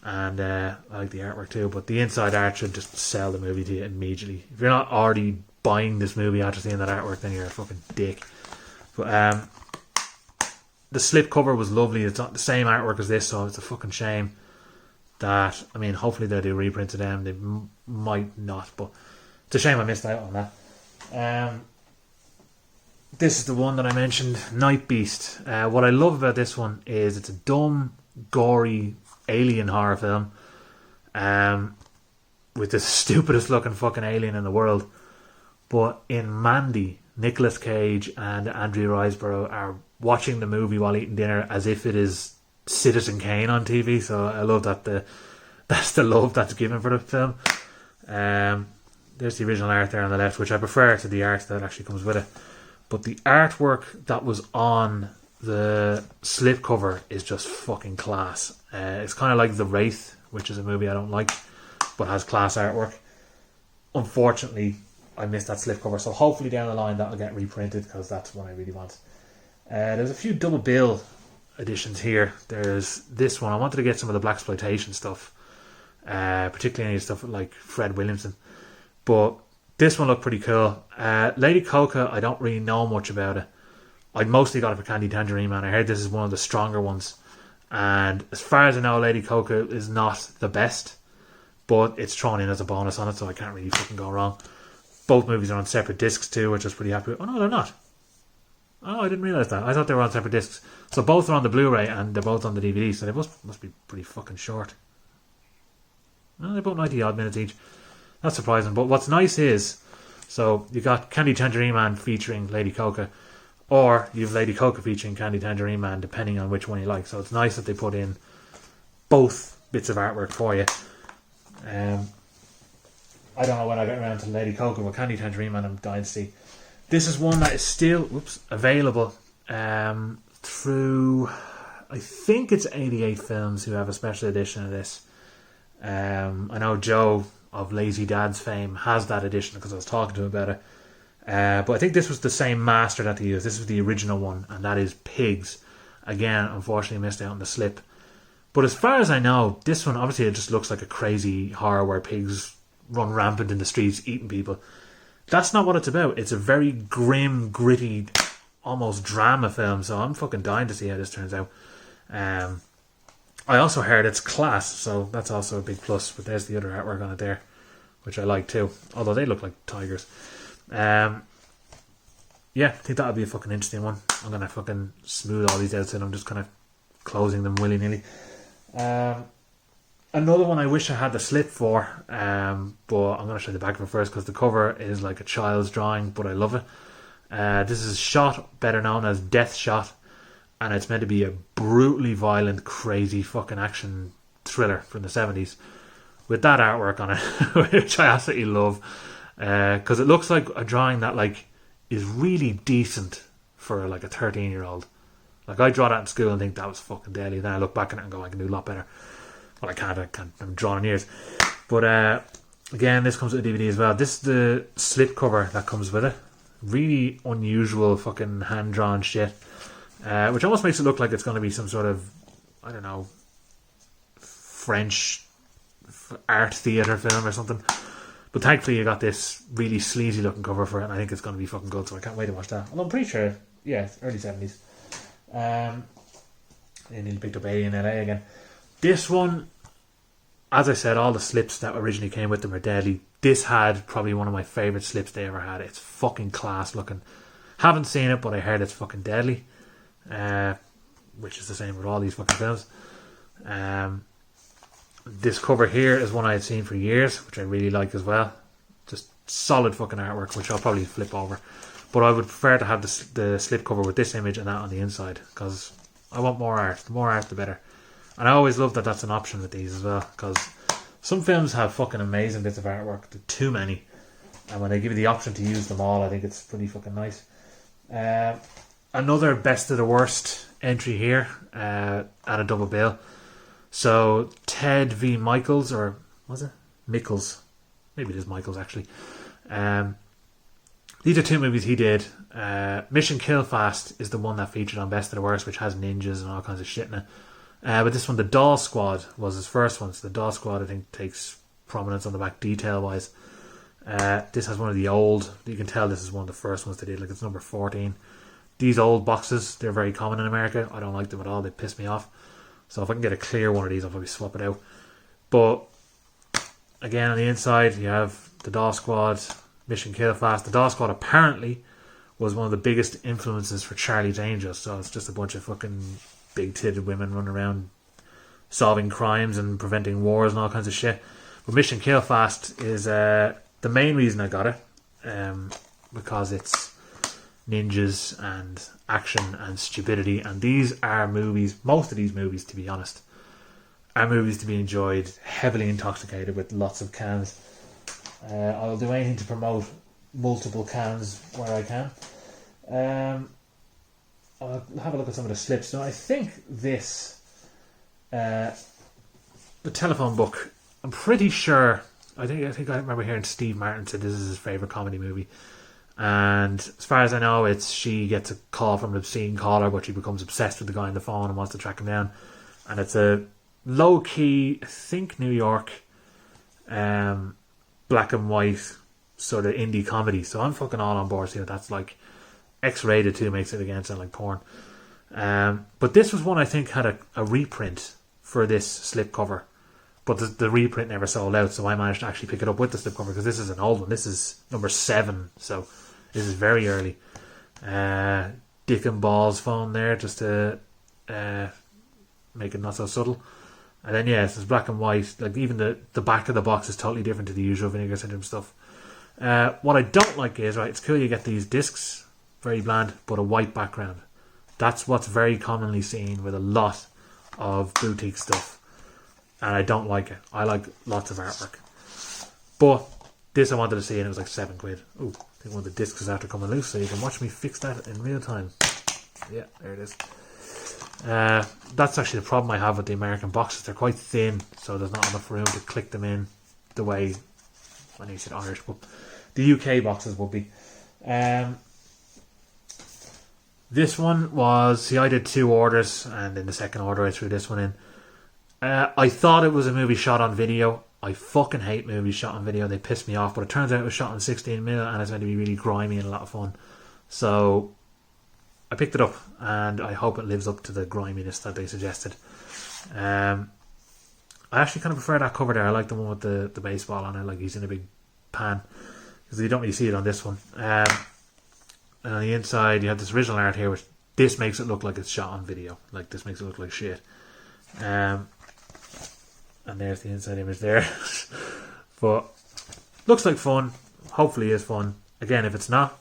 And I like the artwork too, but the inside art should just sell the movie to you immediately. If you're not already buying this movie after seeing that artwork, then you're a fucking dick. But the slip cover was lovely. It's not the same artwork as this, so it's a fucking shame that, I mean, hopefully they'll do reprints of them. They might not, but it's a shame I missed out on that. This is the one that I mentioned, Night Beast. What I love about this one is it's a dumb, gory alien horror film with the stupidest looking fucking alien in the world. But in Mandy, Nicolas Cage and Andrea Riseborough are watching the movie while eating dinner as if it is Citizen Kane on TV. So I love that that's the love that's given for the film. There's the original art there on the left, which I prefer to the art that actually comes with it. But the artwork that was on the slipcover is just fucking class. It's kind of like The Wraith, which is a movie I don't like, but has class artwork. Unfortunately, I missed that slipcover, so hopefully down the line that'll get reprinted, because that's what I really want. There's a few double bill editions here. There's this one. I wanted to get some of the blaxploitation stuff, particularly any stuff like Fred Williamson, but this one looked pretty cool. Lady Coco, I don't really know much about it. I mostly got it for Candy Tangerine Man. I heard this is one of the stronger ones, and as far as I know, Lady Coco is not the best, but it's thrown in as a bonus on it, so I can't really fucking go wrong. Both movies are on separate discs too, which I was pretty happy with. Oh no, they're not. Oh, I didn't realise that. I thought they were on separate discs. So both are on the Blu-ray and they're both on the DVD, so they must be pretty fucking short. No, they're about 90 odd minutes each. That's surprising. But what's nice is, so you got Candy Tangerine Man featuring Lady Coco, or you've Lady Coco featuring Candy Tangerine Man, depending on which one you like. So it's nice that they put in both bits of artwork for you. I don't know when I get around to Lady Coco, but Candy Tangerine Man I'm dying to see. This is one that is still available through, I think it's 88 Films who have a special edition of this. I know Joe of Lazy Dad's fame has that edition because I was talking to him about it. But I think this was the same master that they used. This was the original one, and that is Pigs. Again, unfortunately missed out on the slip. But as far as I know, this one, obviously it just looks like a crazy horror where pigs run rampant in the streets eating people. That's not what it's about. It's a very grim, gritty, almost drama film, so I'm fucking dying to see how this turns out. I also heard it's class, so that's also a big plus, but there's the other artwork on it there, which I like too, although they look like tigers. Yeah, I think that would be a fucking interesting one. I'm going to fucking smooth all these out, so I'm just kind of closing them willy-nilly. Another one I wish I had the slip for, but I'm going to show the back of it first because the cover is like a child's drawing, but I love it. This is Shot, better known as Death Shot, and it's meant to be a brutally violent, crazy fucking action thriller from the 70s with that artwork on it, which I absolutely love, because it looks like a drawing that like is really decent for like a 13-year-old. Like I draw that in school and think that was fucking deadly, then I look back at it and go, I can do a lot better. Well, I can't, I'm drawing in years. But again, this comes with a DVD as well. This is the slip cover that comes with it. Really unusual fucking hand-drawn shit. Which almost makes it look like it's going to be some sort of, I don't know, French art theatre film or something. But thankfully you got this really sleazy looking cover for it, and I think it's going to be fucking good, so I can't wait to watch that. Well, I'm pretty sure, yeah, it's early 70s. They nearly picked up Alien in LA again. This one, as I said, all the slips that originally came with them are deadly. this had probably one of my favourite slips they ever had. It's fucking class looking. Haven't seen it, but I heard it's fucking deadly. Which is the same with all these fucking films. This cover here is one I had seen for years, which I really like as well. Just solid fucking artwork, which I'll probably flip over. But I would prefer to have the slip cover with this image and that on the inside, because I want more art. The more art, the better. And I always love that that's an option with these as well, because some films have fucking amazing bits of artwork. There are too many. And when they give you the option to use them all, I think it's pretty fucking nice. Another best of the worst entry here at a double bill. So Ted v. Michaels, or was it? Mickles. Maybe it is Michaels actually. These are two movies he did. Mission Kill Fast is the one that featured on Best of the Worst, which has ninjas and all kinds of shit in it. But this one, the Doll Squad, was his first one. So the Doll Squad, I think, takes prominence on the back detail-wise. This has one of the old... You can tell this is one of the first ones they did. Like, it's number 14. These old boxes, they're very common in America. I don't like them at all. They piss me off. So if I can get a clear one of these, I'll probably swap it out. But, again, on the inside, you have the Doll Squad, Mission Kill Fast. The Doll Squad apparently was one of the biggest influences for Charlie's Angels. So it's just a bunch of fucking big-titted women running around solving crimes and preventing wars and all kinds of shit. But Mission Kill Fast is the main reason I got it, because it's ninjas and action and stupidity, and these are movies, most of these movies to be honest, are movies to be enjoyed heavily intoxicated with lots of cans. I'll do anything to promote multiple cans where I can. I'll have a look at some of the slips. Now I think this the Telephone Book, I'm pretty sure, I think I remember hearing Steve Martin said this is his favourite comedy movie. And as far as I know, she gets a call from an obscene caller, but she becomes obsessed with the guy on the phone and wants to track him down. And it's a low-key, I think, New York, black and white sort of indie comedy. So I'm fucking all on board. So that's like X-rated too, makes it again sound like porn. But this was one I think had a reprint for this slipcover. But the reprint never sold out, so I managed to actually pick it up with the slipcover, because this is an old one. This is number 7, so this is very early. Dick and Balls phone there, just to make it not so subtle. And then, yeah, it's black and white. Like, even the back of the box is totally different to the usual Vinegar Syndrome stuff. What I don't like is, right, it's cool you get these discs, very bland, but a white background. That's what's very commonly seen with a lot of boutique stuff. And I don't like it. I like lots of artwork. But this I wanted to see, and it was like £7. Ooh, I think one of the discs is after coming loose, so you can watch me fix that in real time. Yeah, there it is. That's actually the problem I have with the American boxes. They're quite thin, so there's not enough room to click them in the way, I know you said Irish, but the UK boxes would be. This one was, see, I did 2 orders, and in the second order I threw this one in. I thought it was a movie shot on video. I fucking hate movies shot on video. They piss me off. But it turns out it was shot on 16mm, and it's meant to be really grimy and a lot of fun. So I picked it up, and I hope it lives up to the griminess that they suggested. I actually kind of prefer that cover there. I like the one with the baseball on it, like he's in a big pan, because you don't really see it on this one. And on the inside, you have this original art here, which this makes it look like it's shot on video. Like, this makes it look like shit. And there's the inside image there. But looks like fun. Hopefully is fun. Again, if it's not,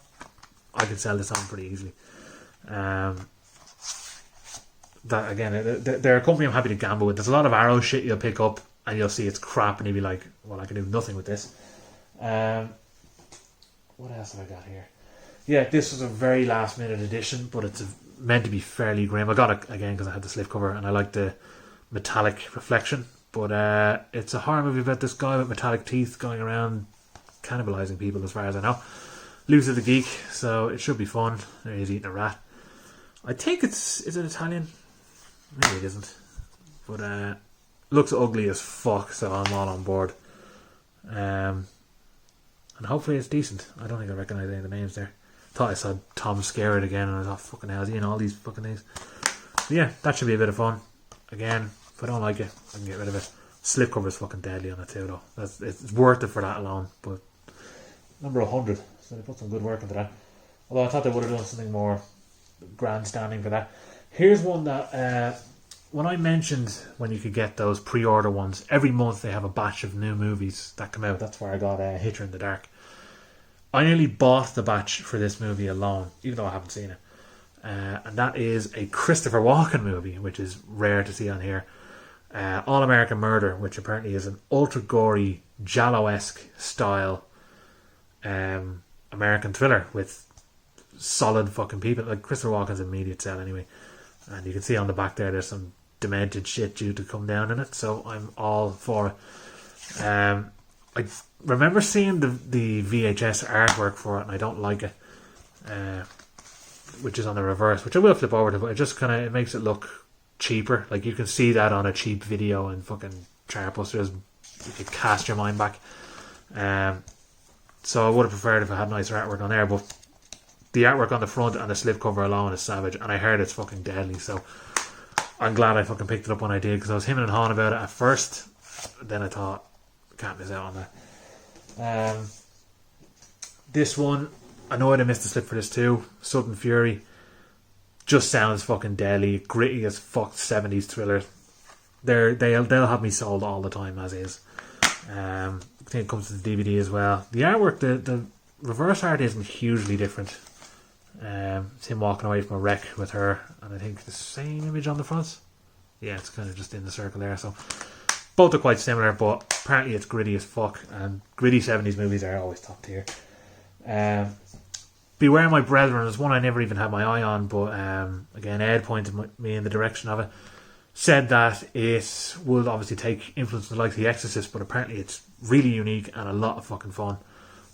I can sell this on pretty easily. That again, they're a company I'm happy to gamble with. There's a lot of Arrow shit you'll pick up and you'll see it's crap and you'll be like, well, I can do nothing with this. What else have I got here? Yeah, this was a very last minute edition, but it's meant to be fairly grim. I got it again because I had the slipcover and I like the metallic reflection. But it's a horror movie about this guy with metallic teeth going around cannibalizing people, as far as I know. Lucy the Geek, so it should be fun. There he's eating a rat. I think is it Italian? Maybe it isn't. But looks ugly as fuck, so I'm all on board. And hopefully it's decent. I don't think I recognise any of the names there. Thought I saw Tom Skerritt again, and I thought, fucking hell, is he in all these fucking things? But yeah, that should be a bit of fun. Again, if I don't like it, I can get rid of it. Slipcover is fucking deadly on it too, though. It's worth it for that alone. But number 100, so they put some good work into that. Although I thought they would have done something more grandstanding for that. Here's one that when I mentioned when you could get those pre-order ones, every month they have a batch of new movies that come out. That's where I got Hitcher in the Dark. I nearly bought the batch for this movie alone, even though I haven't seen it. And that is a Christopher Walken movie, which is rare to see on here. All American Murder, which apparently is an ultra gory, Giallo-esque style American thriller with solid fucking people. Like, Christopher Walken's immediate sell anyway. And you can see on the back there's some demented shit due to come down in it, so I'm all for it. I remember seeing the VHS artwork for it, and I don't like it, which is on the reverse, which I will flip over to, but it just kind of, it makes it look cheaper. Like, you can see that on a cheap video and fucking Chartbusters. You could cast your mind back. So I would have preferred if I had nicer artwork on there, but the artwork on the front and the slipcover alone is savage, and I heard it's fucking deadly, so I'm glad I fucking picked it up when I did, because I was hemming and hawing about it at first, then I thought, can't miss out on that. This one, I know I'd have missed the slip for this too. Sudden Fury just sounds fucking deadly, gritty as fuck 70s thriller. They'll have me sold all the time as is. I think it comes to the DVD as well. The artwork, the reverse art isn't hugely different. It's him walking away from a wreck with her, and I think the same image on the front. Yeah, it's kind of just in the circle there. So both are quite similar, but apparently it's gritty as fuck, and gritty 70s movies are always top tier. Beware My Brethren is one I never even had my eye on, but again, Ed pointed me in the direction of it. Said that it will obviously take influence from the likes of The Exorcist, but apparently it's really unique and a lot of fucking fun.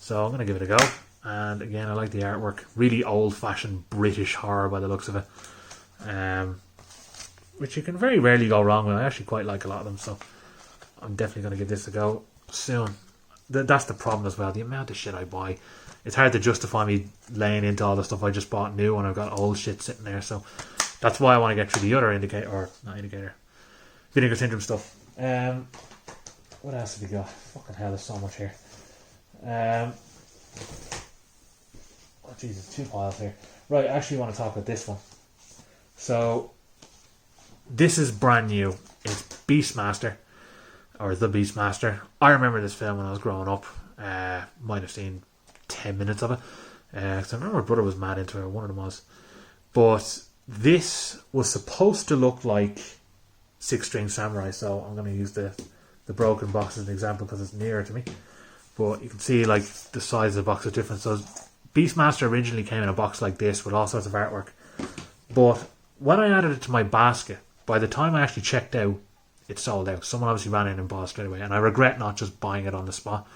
So I'm going to give it a go. And again, I like the artwork. Really old-fashioned British horror by the looks of it. Which you can very rarely go wrong with. I actually quite like a lot of them, so I'm definitely going to give this a go soon. That's the problem as well. The amount of shit I buy. It's hard to justify me laying into all the stuff I just bought new when I've got old shit sitting there. So that's why I want to get through the other Vinegar Syndrome stuff. What else have we got? Fucking hell, there's so much here. Oh Jesus, 2 piles here. Right, I actually want to talk about this one. So this is brand new. It's Beastmaster, or The Beastmaster. I remember this film when I was growing up. Might have seen 10 minutes of it. Because I remember my brother was mad into it. One of them was. But this was supposed to look like Six String Samurai. So I'm going to use the broken box as an example because it's nearer to me. But you can see like the size of the box is different. So Beastmaster originally came in a box like this with all sorts of artwork. But when I added it to my basket, by the time I actually checked out, it sold out. Someone obviously ran in and bought it straight away. And I regret not just buying it on the spot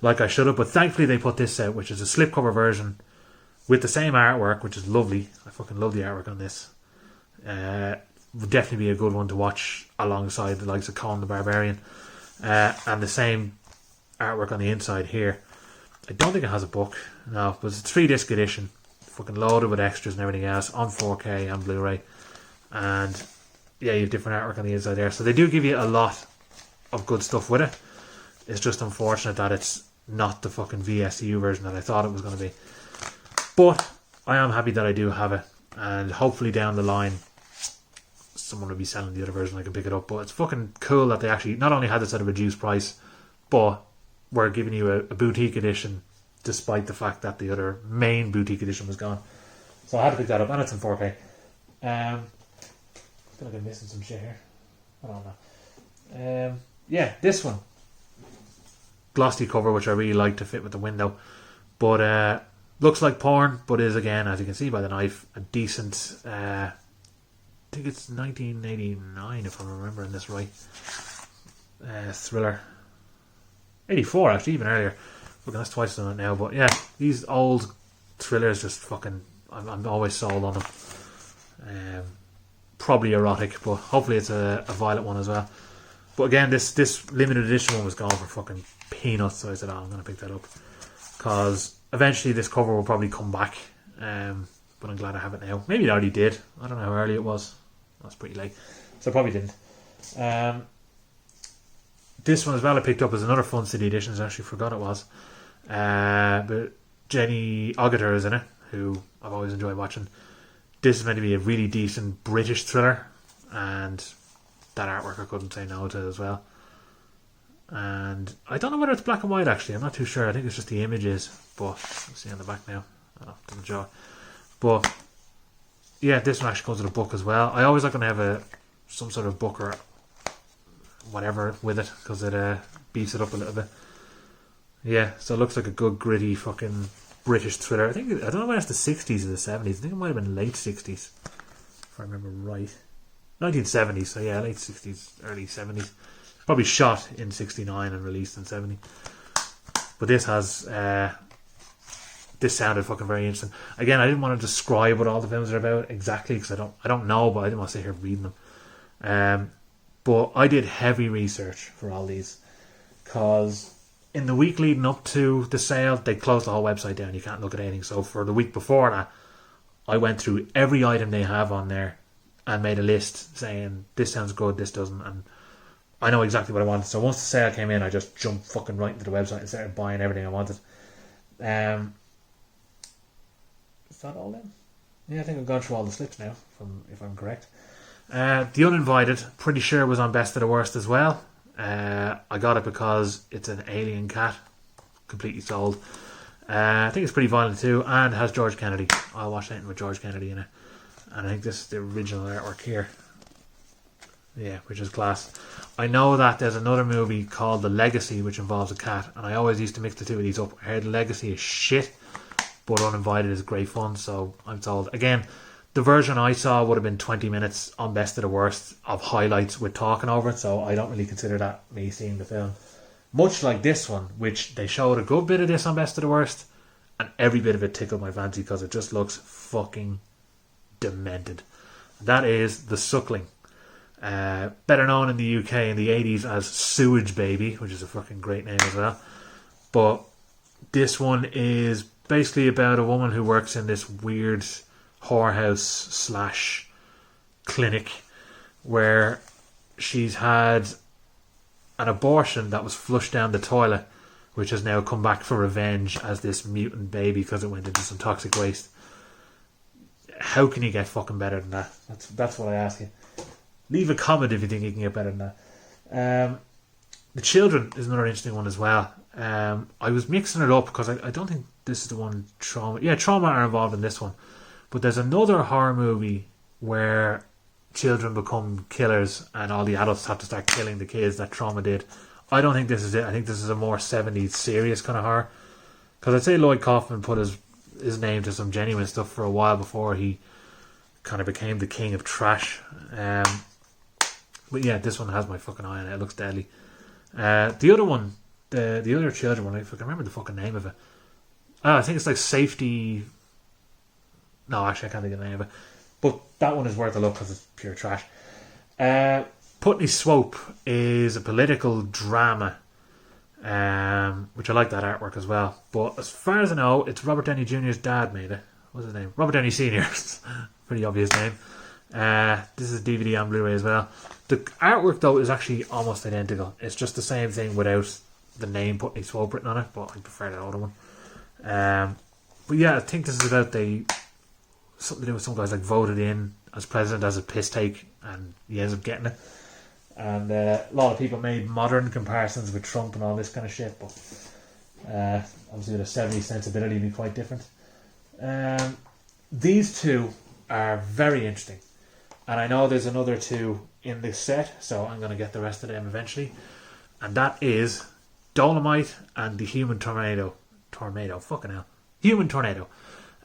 like I should have. But thankfully they put this out, which is a slipcover version with the same artwork, which is lovely. I fucking love the artwork on this. Would definitely be a good one to watch alongside the likes of Conan the Barbarian. And the same artwork on the inside here. I don't think it has a book. No, but it's a 3-disc edition. Fucking loaded with extras and everything else on 4K and Blu-ray. And yeah, you have different artwork on the inside there. So they do give you a lot of good stuff with it. It's just unfortunate that it's not the fucking VSU version that I thought it was going to be. But I am happy that I do have it. And hopefully down the line someone will be selling the other version. I can pick it up. But it's fucking cool that they actually not only had this at a reduced price, but we're giving you a boutique edition, despite the fact that the other main boutique edition was gone. So I had to pick that up, and it's in 4K. I feel like I'm missing some shit here. I don't know. Yeah, this one. Glossy cover, which I really like to fit with the window. But looks like porn, but is, again, as you can see by the knife, a decent... I think it's 1989, if I'm remembering this right. Thriller. 84, actually, even earlier. Fucking, that's twice done it now. But yeah, these old thrillers just fucking... I'm always sold on them. Probably erotic, but hopefully it's a violet one as well. But again, this limited edition one was gone for fucking peanuts, so I said, I'm going to pick that up. Because eventually this cover will probably come back. But I'm glad I have it now. Maybe it already did. I don't know how early it was. That's pretty late. So I probably didn't. this one as well I picked up as another Fun City Editions. I actually forgot it was. But Jenny Agatha is in it, who I've always enjoyed watching. This is meant to be a really decent British thriller, and that artwork I couldn't say no to as well. And I don't know whether it's black and white actually, I'm not too sure. I think it's just the images, but let's see on the back now. Oh, doesn't show. But yeah, this one actually comes with a book as well. I always like when I have some sort of book or whatever with it, because it beefs it up a little bit. Yeah, so it looks like a good gritty fucking British thriller. I don't know whether it's the 60s or the 70s. I think it might have been late 60s, if I remember right. 1970s, so yeah, late 60s, early 70s. Probably shot in 69 and released in 70. But this has this sounded fucking very interesting. Again, I didn't want to describe what all the films are about exactly, because I don't know, but I didn't want to sit here reading them. But I did heavy research for all these, because in the week leading up to the sale, they closed the whole website down. You can't look at anything. So for the week before that, I went through every item they have on there and made a list saying, this sounds good, this doesn't, and I know exactly what I wanted. So once the sale came in, I just jumped fucking right into the website and started buying everything I wanted. Is that all then? Yeah, I think I've gone through all the slips now, if I'm correct. The Uninvited, pretty sure was on Best of the Worst as well. I got it because it's an alien cat. Completely sold. I think it's pretty violent too, and has George Kennedy. I watched anything with George Kennedy in it. And I think this is the original artwork here. Yeah, which is class. I know that there's another movie called The Legacy, which involves a cat, and I always used to mix the two of these up. I heard The Legacy is shit, but Uninvited is great fun, so I'm told. Again, the version I saw would have been 20 minutes on Best of the Worst of highlights with talking over it, so I don't really consider that me seeing the film. Much like this one, which they showed a good bit of this on Best of the Worst, and every bit of it tickled my fancy because it just looks fucking demented. That is The Suckling. Better known in the UK in the 80s as Sewage Baby, which is a fucking great name as well. But this one is basically about a woman who works in this weird whorehouse / clinic where she's had an abortion that was flushed down the toilet, which has now come back for revenge as this mutant baby because it went into some toxic waste. How can you get fucking better than that? That's what I ask you. Leave a comment if you think you can get better than that. The Children is another interesting one as well. I was mixing it up because I don't think this is the one. Trauma. Yeah, Trauma are involved in this one. But there's another horror movie where children become killers and all the adults have to start killing the kids that Trauma did. I don't think this is it. I think this is a more 70s serious kind of horror. Because I'd say Lloyd Kaufman put his name to some genuine stuff for a while before he kind of became the king of trash. But yeah, this one has my fucking eye on it. It looks deadly. The other one, the other Children one, I can remember the fucking name of it. I think it's like Safety. No, actually, I can't think of the name of it. But that one is worth a look because it's pure trash. Putney Swope is a political drama, which I like that artwork as well. But as far as I know, it's Robert Downey Jr.'s dad made it. What's his name? Robert Downey Sr. Pretty obvious name. This is DVD on Blu-ray as well. The artwork, though, is actually almost identical. It's just the same thing without the name Putney Swope written on it, but I prefer the older one. But yeah, I think this is about something to do with some guys like voted in as president as a piss take, and he ends up getting it. And a lot of people made modern comparisons with Trump and all this kind of shit, but obviously with a 70s sensibility it'd be quite different. These two are very interesting, and I know there's another two in this set, so I'm going to get the rest of them eventually. And that is Dolomite and the Human Tornado. Human Tornado.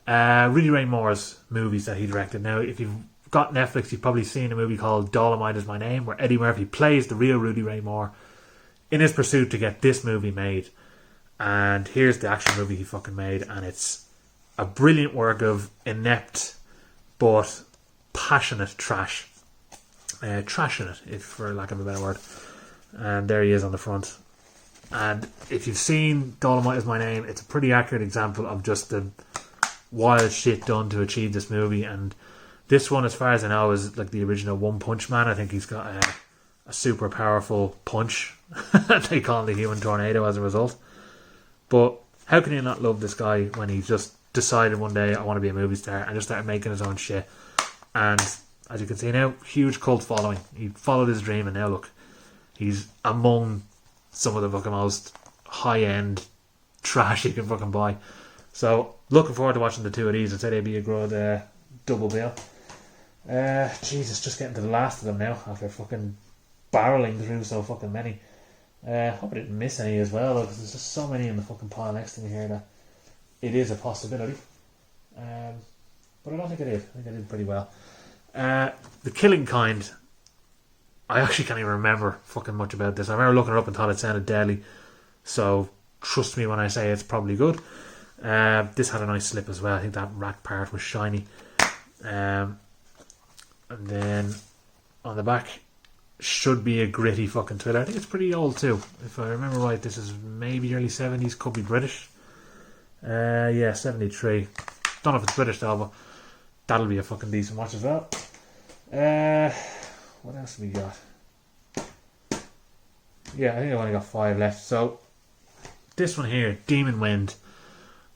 Rudy Ray Moore's movies that he directed. Now, if you've got Netflix, you've probably seen a movie called Dolomite Is My Name, where Eddie Murphy plays the real Rudy Ray Moore in his pursuit to get this movie made. And here's the action movie he fucking made, and it's a brilliant work of inept but passionate trash. Trashing it, if for lack of a better word. And there he is on the front. And if you've seen Dolomite Is My Name, it's a pretty accurate example of just the wild shit done to achieve this movie. And this one, as far as I know, is like the original One Punch Man. I think he's got a super powerful punch. They call him the human tornado as a result. But how can you not love this guy when he just decided one day, I want to be a movie star, and just started making his own shit? And as you can see now, huge cult following. He followed his dream, and now look, he's among some of the fucking most high-end trash you can fucking buy. So, looking forward to watching the two of these. I'd say they'd be a good double bill. Jesus, just getting to the last of them now after fucking barreling through so fucking many. Hope I didn't miss any as well, because there's just so many in the fucking pile next to me here that it is a possibility. But I don't think I did. I think I did pretty well. The Killing Kind, I actually can't even remember fucking much about this. I remember looking it up and thought it sounded deadly, so trust me when I say it's probably good. This had a nice slip as well. I think that rack part was shiny. And then on the back should be a gritty fucking thriller. I think it's pretty old too. If I remember right, this is maybe early 70s, could be British. Yeah, 73. Don't know if it's British though, but that'll be a fucking decent watch as well. What else have we got? Yeah, I think I've only got 5 left. So this one here, Demon Wind,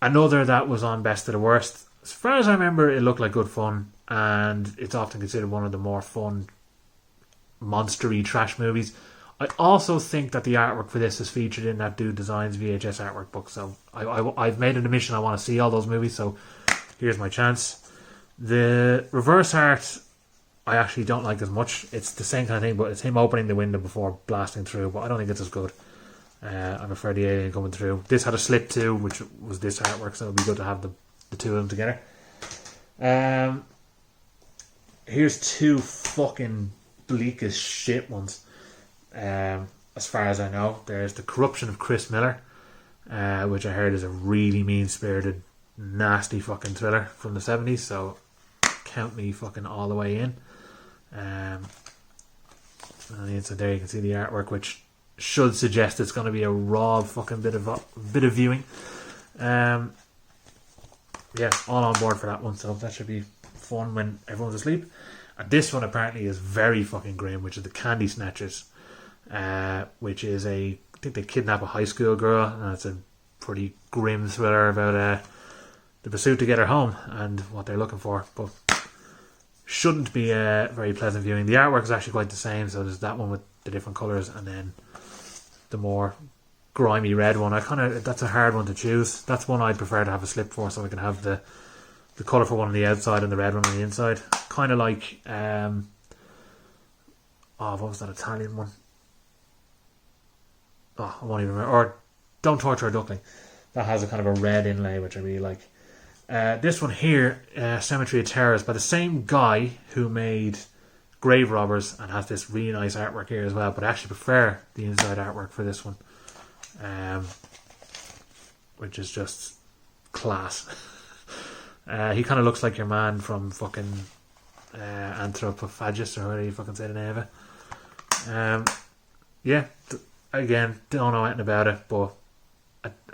another that was on Best of the Worst. As far as I remember, it looked like good fun, and it's often considered one of the more fun monstery trash movies. I also think that the artwork for this is featured in that Dude Designs VHS artwork book, so I've made an admission I want to see all those movies, so here's my chance. The reverse art I actually don't like as much. It's the same kind of thing, but it's him opening the window before blasting through, but I don't think it's as good. I prefer the alien coming through. This had a slip too, which was this artwork, so it'd be good to have the two of them together. Here's 2 fucking bleak as shit ones. As far as I know, there's The Corruption of Chris Miller, which I heard is a really mean-spirited, nasty fucking thriller from the 70s, so count me fucking all the way in. And so there you can see the artwork, which should suggest it's going to be a raw fucking bit of viewing. Yeah, all on board for that one, so that should be fun when everyone's asleep. And this one apparently is very fucking grim, which is The Candy Snatchers, which is I think they kidnap a high school girl, and it's a pretty grim thriller about the pursuit to get her home and what they're looking for, but shouldn't be a very pleasant viewing. The artwork is actually quite the same, so there's that one with the different colours, and then the more grimy red one. That's a hard one to choose. That's one I'd prefer to have a slip for, so I can have the colourful one on the outside and the red one on the inside. Kind of like what was that Italian one? I won't even remember. Or Don't Torture a Duckling. That has a kind of a red inlay, which I really like. This one here, Cemetery of Terrors, by the same guy who made Grave Robbers, and has this really nice artwork here as well, but I actually prefer the inside artwork for this one, which is just class. He kind of looks like your man from fucking Anthropophagus, or whatever you fucking say the name of it. Yeah, again, don't know anything about it, but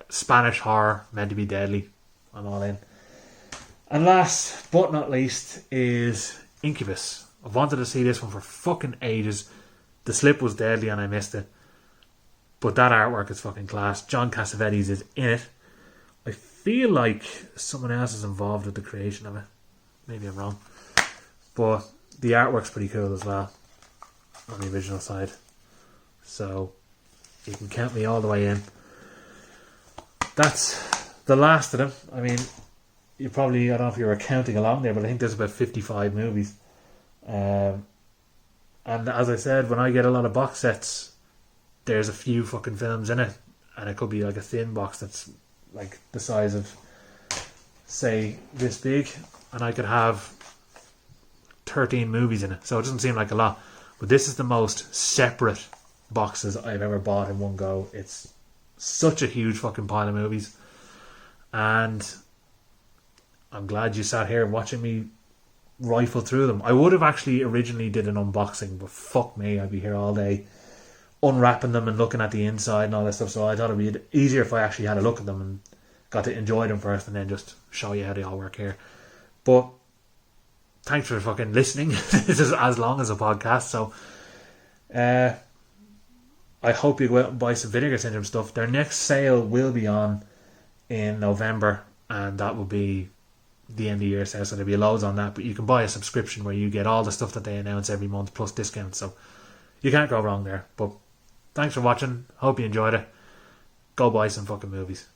Spanish horror, meant to be deadly. I'm all in. And last but not least is Incubus. I've wanted to see this one for fucking ages. The slip was deadly and I missed it, but that artwork is fucking class. John Cassavetes is in it. I feel like someone else is involved with the creation of it. Maybe I'm wrong, but the artwork's pretty cool as well on the original side, so you can count me all the way in. That's the last of them. I mean, you probably, I don't know if you were counting along there, but I think there's about 55 movies. And as I said, when I get a lot of box sets, there's a few fucking films in it, and it could be like a thin box that's like the size of, say, this big, and I could have 13 movies in it, so it doesn't seem like a lot, but this is the most separate boxes I've ever bought in one go. It's such a huge fucking pile of movies, and I'm glad you sat here watching me rifle through them. I would have actually originally did an unboxing, but fuck me, I'd be here all day unwrapping them and looking at the inside and all that stuff, so I thought it'd be easier if I actually had a look at them and got to enjoy them first and then just show you how they all work here. But thanks for fucking listening. This is as long as a podcast, so I hope you go out and buy some Vinegar Syndrome stuff. Their next sale will be on in November, and that will be the end of year sale, so there'll be loads on that. But you can buy a subscription where you get all the stuff that they announce every month plus discounts, so you can't go wrong there. But thanks for watching. Hope you enjoyed it. Go buy some fucking movies.